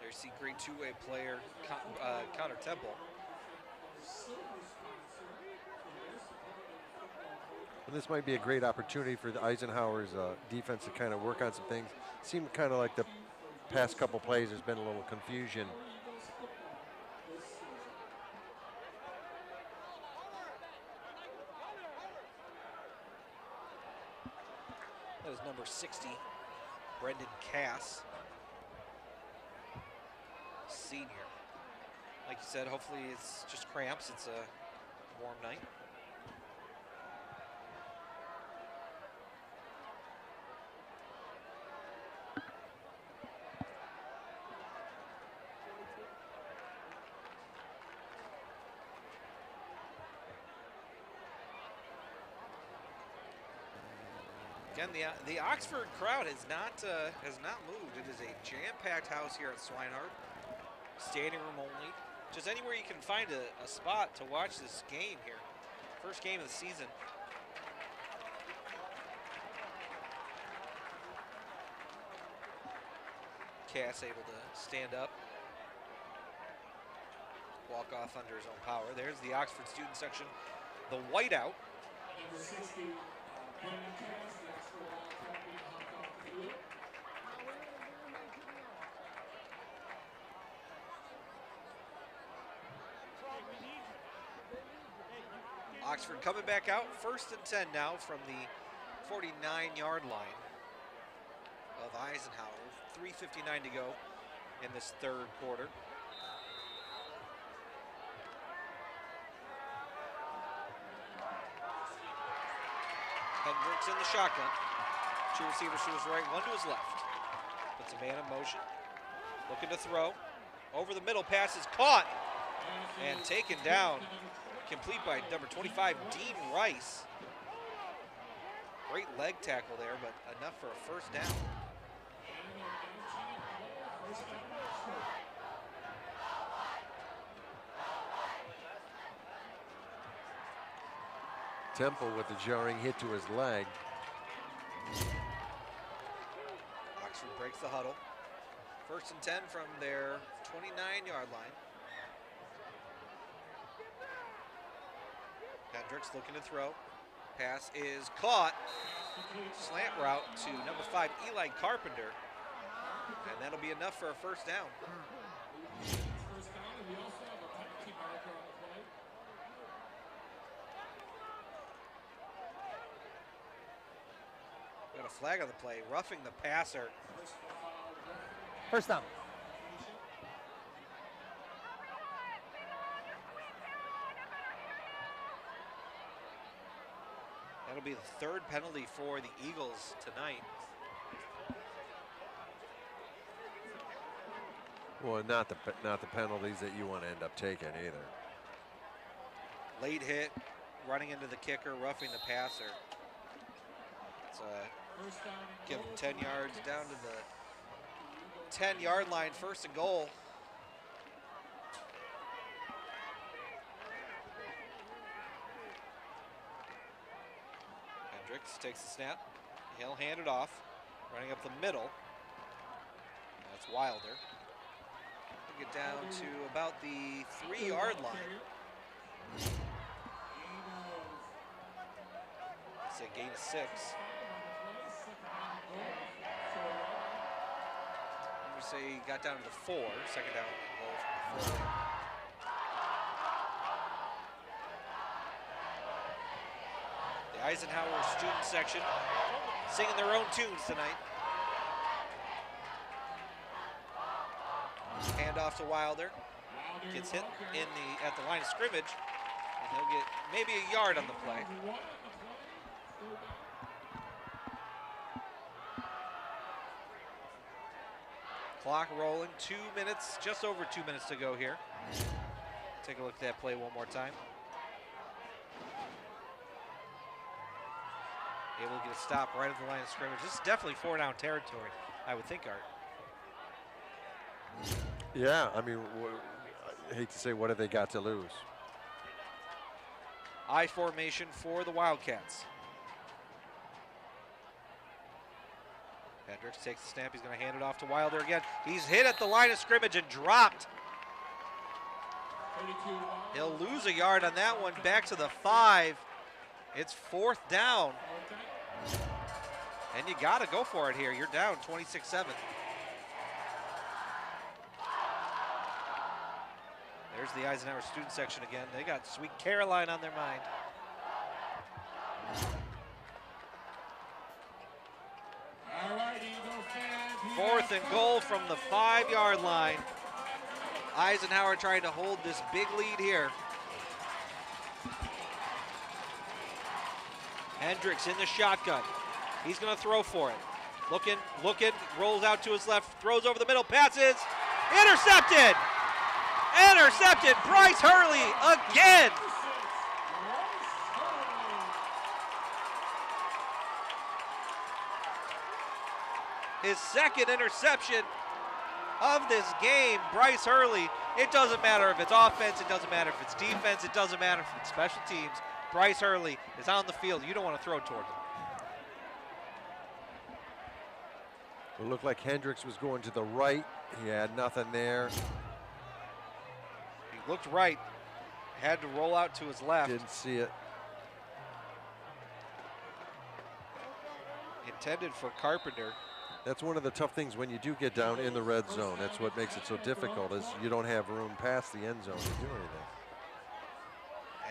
There's see great two-way player, Connor Temple. And this might be a great opportunity for the Eisenhower's defense to kind of work on some things. Seemed kind of like the past couple plays, there's been a little confusion. That was number 60, Brendan Cass, senior. Like you said, hopefully it's just cramps. It's a warm night. Again, the Oxford crowd has not moved. It is a jam-packed house here at Swinehart. Standing room only. Just anywhere you can find a spot to watch this game here. First game of the season. Cass able to stand up. Walk off under his own power. There's the Oxford student section. The whiteout. Number 60, Brendan Cass, the Oxford Wildcat being hopped off the field. Oxford coming back out, 1st and 10 now from the 49-yard line of Eisenhower. 3:59 to go in this third quarter. Hendricks in the shotgun. Two receivers to his right, one to his left. Puts a man in motion. Looking to throw. Over the middle, pass is caught and taken down. Complete by number 25, Dean Rice. Great leg tackle there, but enough for a first down. Temple with the jarring hit to his leg. Oxford breaks the huddle. 1st and 10 from their 29-yard line. Hendricks looking to throw. Pass is caught. Slant route to number 5, Eli Carpenter. And that'll be enough for a first down. First down, and we also have a penalty marker on the play. Got a flag on the play, roughing the passer. First down. That'll be the third penalty for the Eagles tonight. Well, not the penalties that you want to end up taking either. Late hit, running into the kicker, roughing the passer. It's give him 10 yards down to the 10-yard line, 1st and goal. Hendricks takes the snap. He'll hand it off. Running up the middle. That's Wilder. He'll get down to about the 3-yard line. It's a gain of 6. We say he got down to the 4. Second down and goal from the 4. The Eisenhower student section singing their own tunes tonight. Hand off to Wilder. Gets hit at the line of scrimmage, and he'll get maybe a yard on the play. Clock rolling, 2 minutes, just over 2 minutes to go here. Take a look at that play one more time. Able to get a stop right at the line of scrimmage. This is definitely 4-down territory, I would think, Art. Yeah, I mean, I hate to say, what have they got to lose? I formation for the Wildcats. Hendricks takes the snap. He's going to hand it off to Wilder again. He's hit at the line of scrimmage and dropped. He'll lose a yard on that one. Back to the 5. It's 4th down. And you got to go for it here. You're down 26-7. There's the Eisenhower student section again. They got Sweet Caroline on their mind. Fourth and goal from the 5-yard line. Eisenhower trying to hold this big lead here. Hendricks in the shotgun. He's going to throw for it. Looking, rolls out to his left, throws over the middle, passes, intercepted! Intercepted, Bryce Hurley again! His second interception of this game, Bryce Hurley. It doesn't matter if it's offense, it doesn't matter if it's defense, it doesn't matter if it's special teams. Bryce Hurley is on the field. You don't want to throw toward him. It looked like Hendricks was going to the right. He had nothing there. He looked right, had to roll out to his left. Didn't see it. Intended for Carpenter. That's one of the tough things when you do get down in the red zone. That's what makes it so difficult, is you don't have room past the end zone to do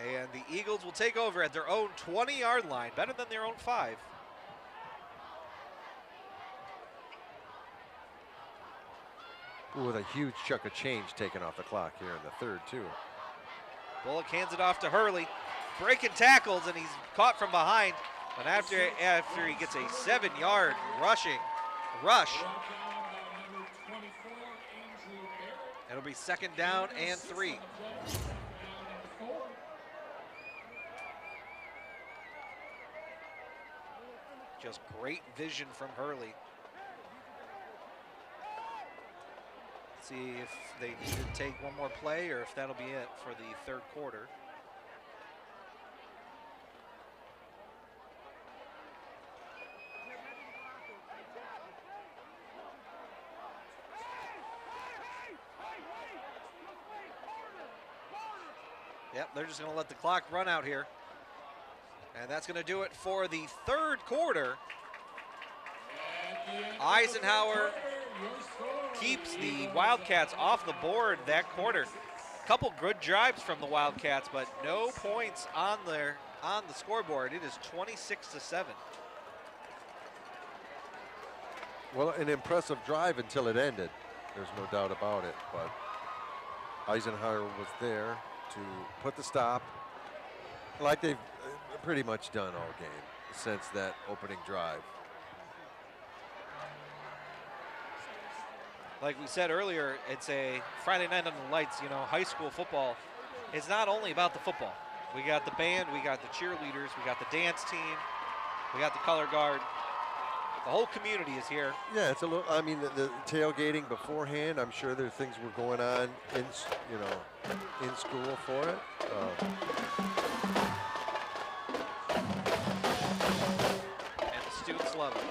anything. And the Eagles will take over at their own 20-yard line, better than their own 5. Ooh, with a huge chunk of change taken off the clock here in the 3rd, too. Bullock hands it off to Hurley, breaking tackles, and he's caught from behind. And after he gets a 7-yard rush, it'll be 2nd down and 3. Just great vision from Hurley. See if they need to take one more play or if that'll be it for the 3rd quarter. Yep, they're just going to let the clock run out here. And that's going to do it for the 3rd quarter. Eisenhower keeps the Wildcats off the board that quarter. A couple good drives from the Wildcats, but no points on the scoreboard. It is 26-7. Well, an impressive drive until it ended. There's no doubt about it, but Eisenhower was there to put the stop, like they've pretty much done all game since that opening drive. Like we said earlier, it's a Friday night on the lights. You know, high school football is not only about the football. We got the band, we got the cheerleaders, we got the dance team, we got the color guard. The whole community is here. Yeah, it's a little. I mean, the tailgating beforehand. I'm sure there things were going on in school for it. And the students love it.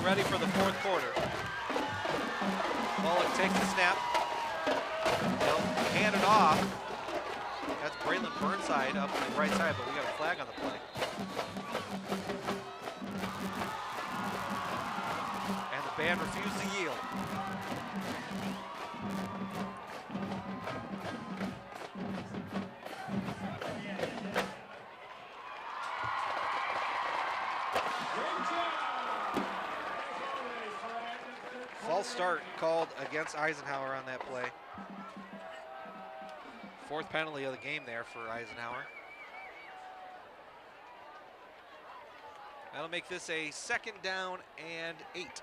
Ready for the 4th quarter. Bullock takes the snap. He'll hand it off. That's Braylon Burnside up on the right side, but we got a flag on the play. And the band refused to yield. False start called against Eisenhower on that play. 4th penalty of the game there for Eisenhower. That'll make this a 2nd down and 8.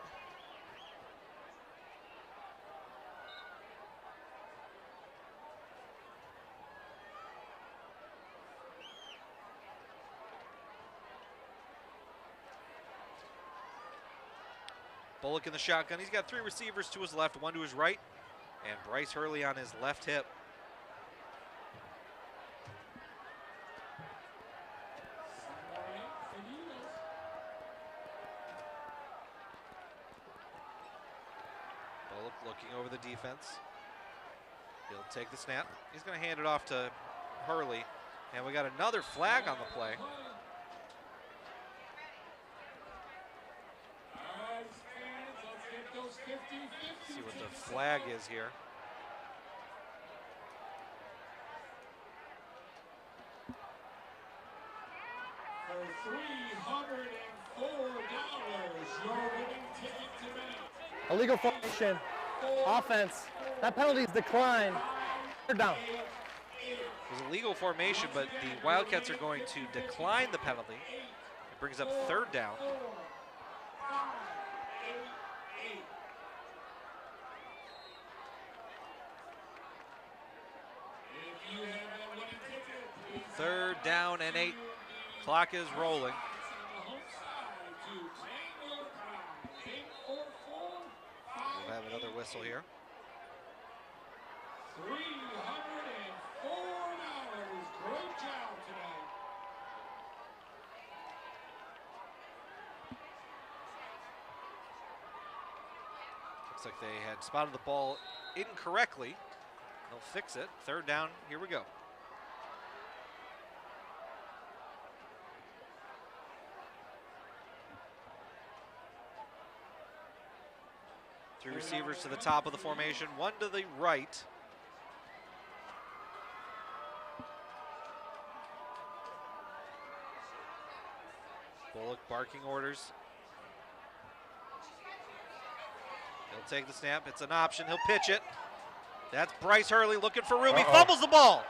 Bullock in the shotgun. He's got 3 receivers to his left, 1 to his right, and Bryce Hurley on his left hip. Bullock looking over the defense. He'll take the snap. He's going to hand it off to Hurley. And we got another flag on the play. See what the flag is here. For $304, your winning ticket to Bennett. Illegal formation, offense. That penalty is declined. They're down. It was a legal formation, but the Wildcats are going to decline the penalty. It brings up 3rd down. Third down and 8. Clock is rolling. We'll have another whistle here. $304. Great job tonight. Looks like they had spotted the ball incorrectly. They'll fix it. 3rd down. Here we go. Three receivers to the top of the formation, 1 to the right. Bullock barking orders. He'll take the snap. It's an option. He'll pitch it. That's Bryce Hurley looking for room. He fumbles the ball.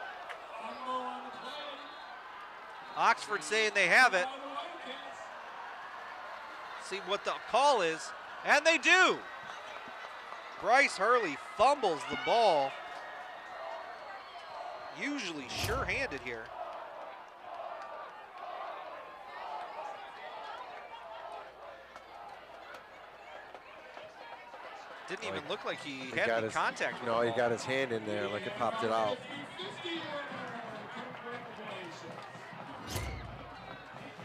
Oxford saying they have it. See what the call is, and they do. Bryce Hurley fumbles the ball. Usually sure-handed here. Didn't even look like he had any contact with the ball. No, he got his hand in there like it popped it out.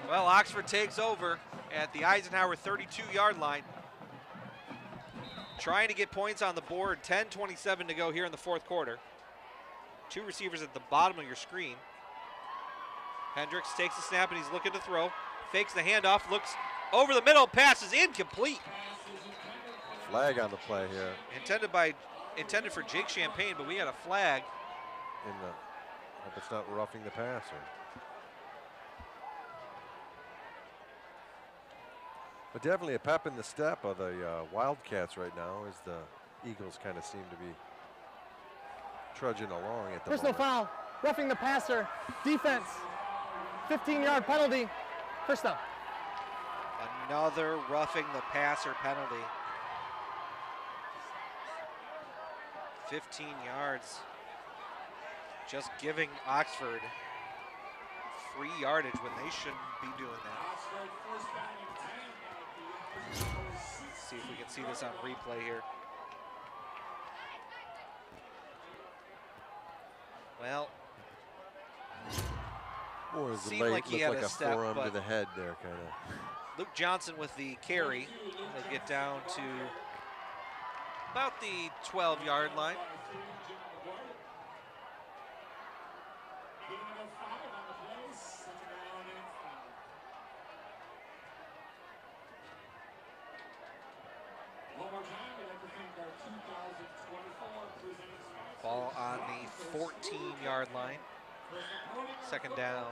Well, Oxford takes over at the Eisenhower 32-yard line. Trying to get points on the board. 10:27 to go here in the 4th quarter. 2 receivers at the bottom of your screen. Hendricks takes the snap and he's looking to throw. Fakes the handoff, looks over the middle, pass is incomplete. Flag on the play here. Intended for Jake Champagne, but we got a flag. Hope it's not roughing the passer. But definitely a pep in the step of the Wildcats right now as the Eagles kind of seem to be trudging along at the Personal moment. foul, roughing the passer, defense, 15-yard penalty, 1st down. Another roughing the passer penalty. 15 yards. Just giving Oxford free yardage when they shouldn't be doing that. See if we can see this on replay here. Well, seemed like he had a step, forearm but to the head there, kind of. Luke Johnson with the carry. They'll get down to about the 12-yard line. Ball on the 14-yard line. 2nd down.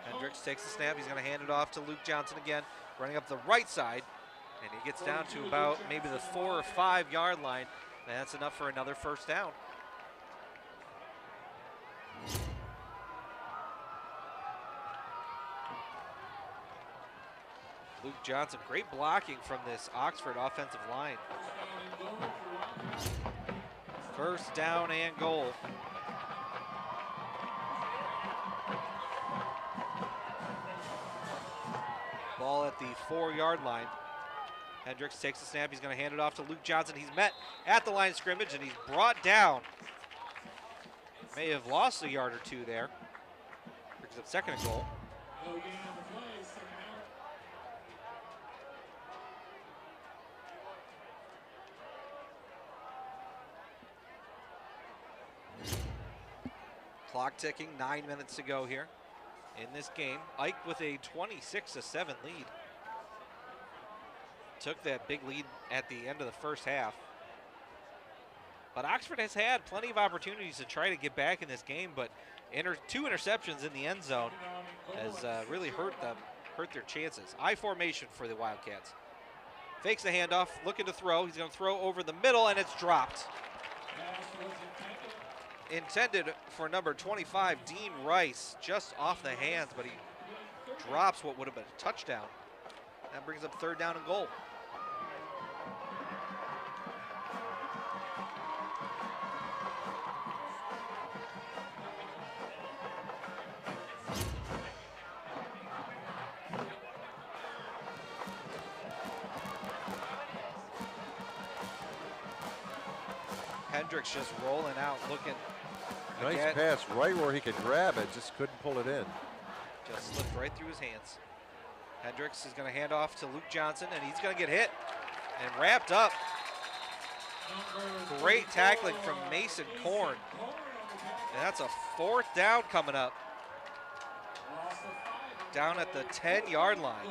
Hendricks takes the snap. He's going to hand it off to Luke Johnson again, running up the right side. And he gets down to about maybe the 4 or 5-yard line. And that's enough for another 1st down. Luke Johnson, great blocking from this Oxford offensive line. 1st down and goal. Ball at the 4-yard line. Hendricks takes the snap. He's going to hand it off to Luke Johnson. He's met at the line of scrimmage, and he's brought down. May have lost a yard or two there. Brings up second and goal. Clock ticking, 9 minutes to go here in this game. Ike with a 26-7 lead. Took that big lead at the end of the first half. But Oxford has had plenty of opportunities to try to get back in this game, but 2 interceptions in the end zone has really hurt their chances. I formation for the Wildcats. Fakes the handoff, looking to throw. He's going to throw over the middle, and it's dropped. Intended for number 25, Dean Rice, just off the hands, but he drops what would have been a touchdown. That brings up 3rd down and goal. Hendricks just rolling out, looking. Nice again. pass right where he could grab it, just couldn't pull it in. Just slipped right through his hands. Hendricks is going to hand off to Luke Johnson, and he's going to get hit and wrapped up. Great tackling from Mason Korn. And that's a 4th down coming up. Down at the 10-yard line.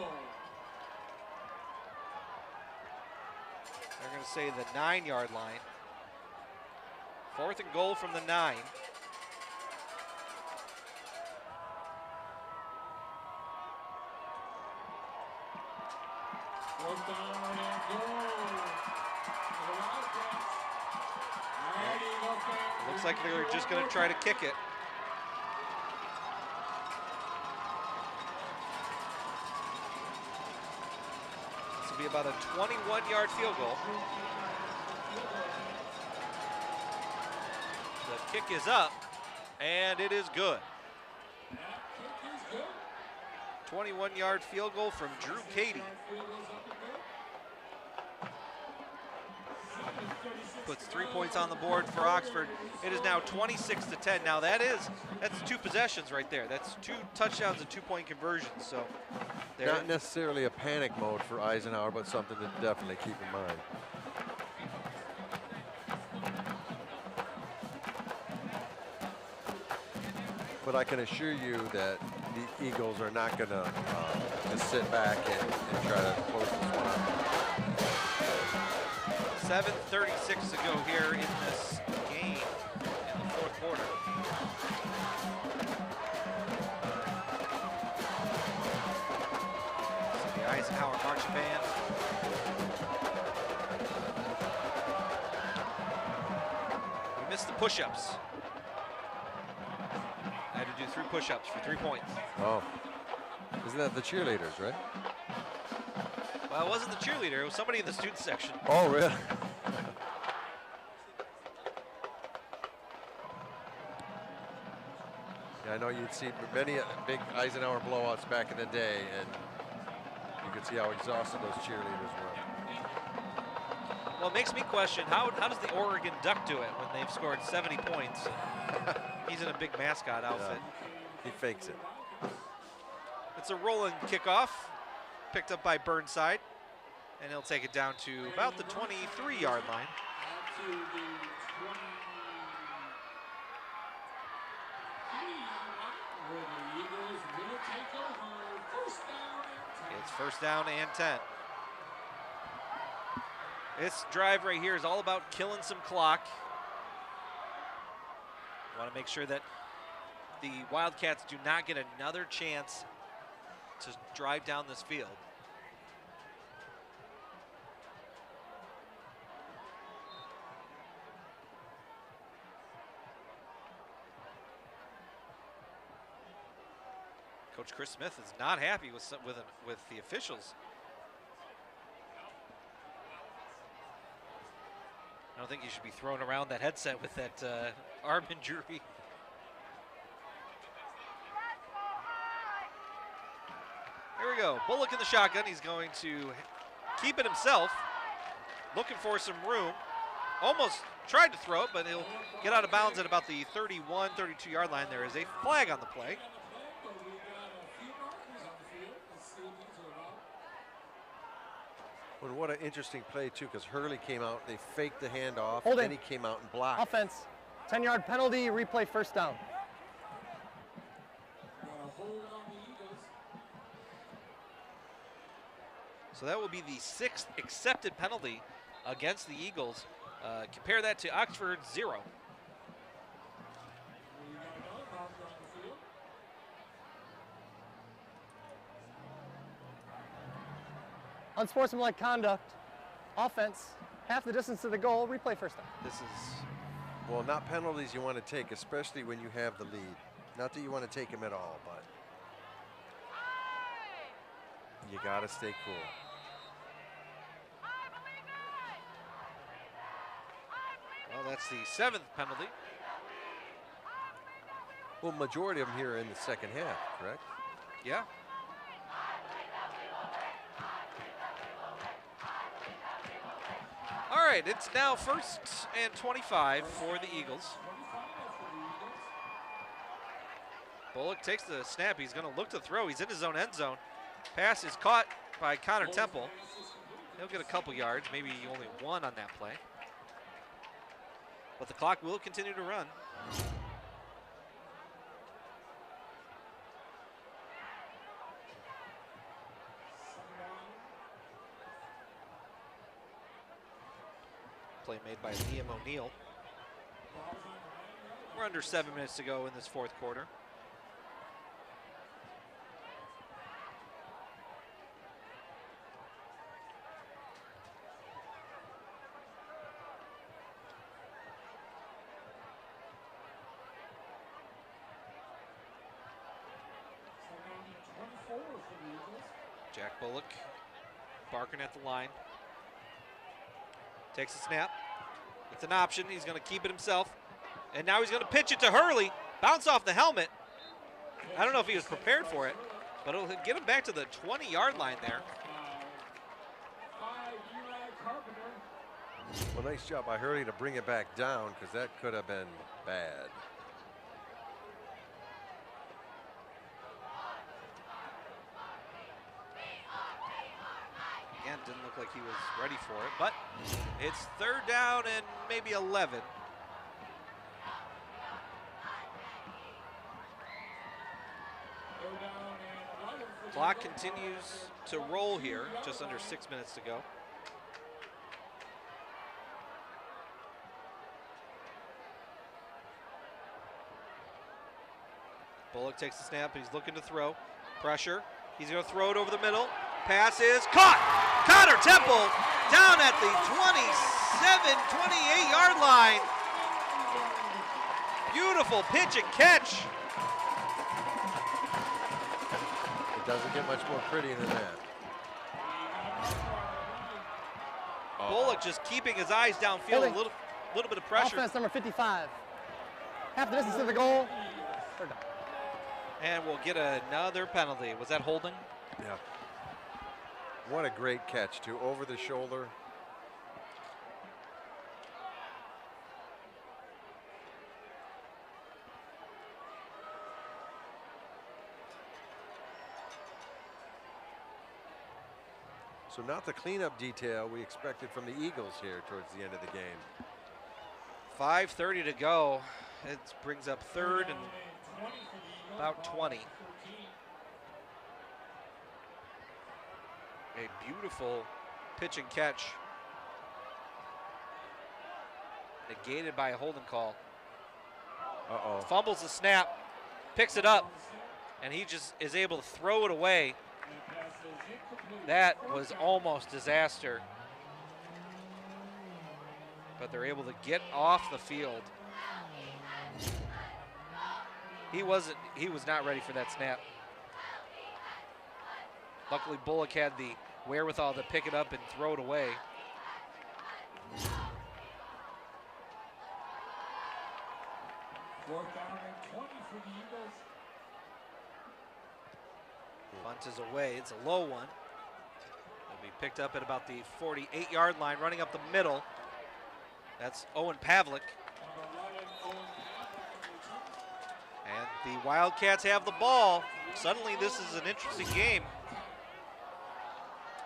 They're going to say the 9-yard line. 4th and goal from the 9. Looks like they're just going to try to kick it. This will be about a 21-yard field goal. The kick is up, and it is good. 21-yard field goal from Drew Cady. Puts 3 points on the board for Oxford. It is now 26-10. Now that's 2 possessions right there. That's 2 touchdowns and 2-point conversions. So not necessarily a panic mode for Eisenhower, but something to definitely keep in mind. But I can assure you that the Eagles are not going to just sit back and try to close this one out. 7:36 to go here in this game in the 4th quarter. So the Eisenhower marching band. We missed the push-ups. I had to do 3 push-ups for 3 points. Oh, isn't that the cheerleaders, right? Well, it wasn't the cheerleader. It was somebody in the student section. Oh, really? Yeah, I know you'd see many big Eisenhower blowouts back in the day, and you could see how exhausted those cheerleaders were. Well, it makes me question, how does the Oregon Duck do it when they've scored 70 points? He's in a big mascot outfit. He fakes it. It's a rolling kickoff, picked up by Burnside, and he'll take it down to about the 23-yard line. It's 1st down and 10. This drive right here is all about killing some clock. Want to make sure that the Wildcats do not get another chance to drive down this field. Coach Chris Smith is not happy with the officials. I don't think you should be throwing around that headset with that arm injury. Here we go. Bullock in the shotgun. He's going to keep it himself. Looking for some room. Almost tried to throw it, but he'll get out of bounds at about the 31, 32-yard line. There is a flag on the play. Well, what an interesting play, too, because Hurley came out, they faked the handoff, Holding. then he came out and blocked. Offense. 10-yard penalty, replay first down. So that will be the 6th accepted penalty against the Eagles. Compare that to Oxford's 0. Unsportsmanlike conduct. Offense. Half the distance to the goal, replay first down. This is... Well, not penalties you want to take, especially when you have the lead. Not that you want to take them at all, but you got to stay cool. Well, that's the 7th penalty. Well, majority of them here are in the second half, correct? Yeah. All right, it's now 1st and 25 for the Eagles. Bullock takes the snap. He's going to look to throw. He's in his own end zone. Pass is caught by Connor Temple. He'll get a couple yards, maybe only 1 on that play. But the clock will continue to run. Play made by Liam O'Neill. We're under 7 minutes to go in this 4th quarter. Jack Bullock barking at the line. Takes a snap. It's an option. He's going to keep it himself. And now he's going to pitch it to Hurley. Bounce off the helmet. I don't know if he was prepared for it, but it'll get him back to the 20-yard line there. Well, nice job by Hurley to bring it back down, because that could have been bad. Again, didn't look like he was ready for it, but it's 3rd down and maybe 11. Clock continues to roll here, just under 6 minutes to go. Bullock takes the snap, he's looking to throw. Pressure, he's going to throw it over the middle. Pass is caught. Connor Temple down at the 27, 28-yard line. Beautiful pitch and catch. It doesn't get much more pretty than that. Bullock just keeping his eyes downfield, a little bit of pressure. Offense number 55. Half the distance to the goal. Third down. And we'll get another penalty. Was that holding? Yeah. What a great catch, too, over the shoulder. So not the cleanup detail we expected from the Eagles here towards the end of the game. 5:30 to go. It brings up 3rd and about 20. A beautiful pitch and catch. Negated by a holding call. Uh-oh. Fumbles the snap, picks it up, and he just is able to throw it away. That was almost disaster. But they're able to get off the field. He was not ready for that snap. Luckily, Bullock had the wherewithal to pick it up and throw it away. Bunt is away. It's a low one. It'll be picked up at about the 48-yard line, running up the middle. That's Owen Pavlik. And the Wildcats have the ball. Suddenly this is an interesting game.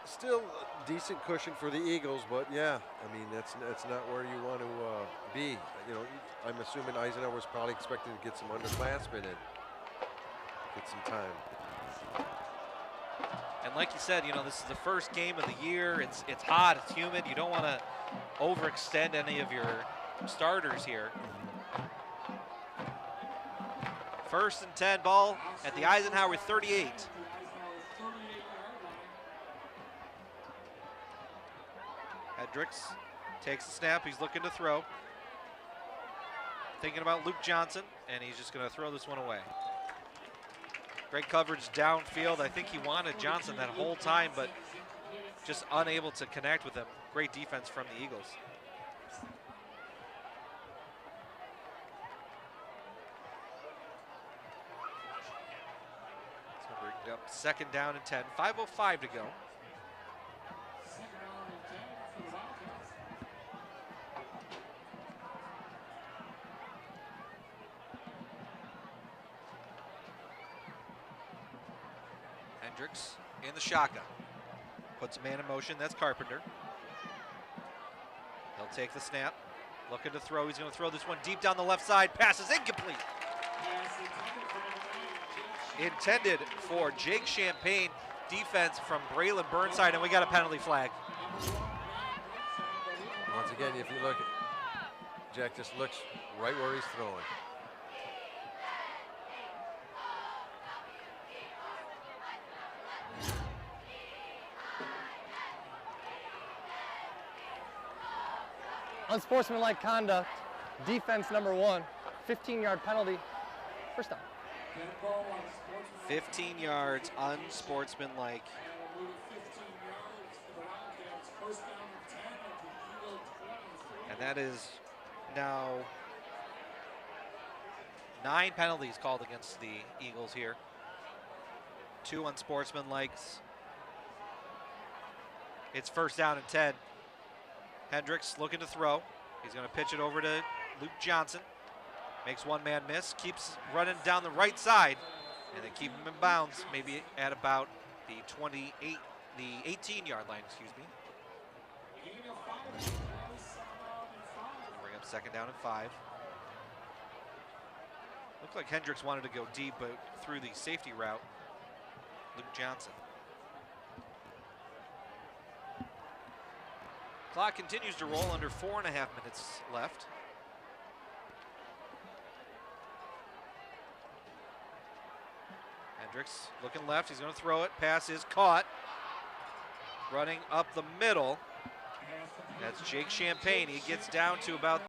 Still a decent cushion for the Eagles, but yeah, I mean, that's not where you want to be. You know, I'm assuming Eisenhower was probably expecting to get some underclassmen and get some time. And like you said, you know, this is the first game of the year. It's hot, it's humid. You don't want to overextend any of your starters here. 1st and 10, ball at the Eisenhower 38. Hendricks takes the snap. He's looking to throw. Thinking about Luke Johnson, and he's just going to throw this one away. Great coverage downfield. I think he wanted Johnson that whole time, but just unable to connect with him. Great defense from the Eagles. So bring it up 2nd down and 10. 5:05 to go. Hendricks in the shotgun. Puts a man in motion. That's Carpenter. He'll take the snap. Looking to throw. He's going to throw this one deep down the left side. Pass is incomplete. Intended for Jake Champagne. Defense from Braylon Burnside, and we got a penalty flag. Once again, if you look, Jack just looks right where he's throwing. Unsportsmanlike conduct, defense number 1, 15-yard penalty, 1st down. 15 yards, unsportsmanlike. And that is now 9 penalties called against the Eagles here. 2 unsportsmanlikes. It's 1st down and 10. Hendricks looking to throw. He's going to pitch it over to Luke Johnson. Makes one man miss. Keeps running down the right side. And they keep him in bounds, maybe at about the 18-yard line, excuse me. Bring up 2nd down and 5. Looks like Hendricks wanted to go deep, but through the safety route, Luke Johnson. Clock continues to roll, under 4.5 minutes left. Hendricks looking left, he's going to throw it. Pass is caught. Running up the middle. That's Jake Champagne. He gets down to about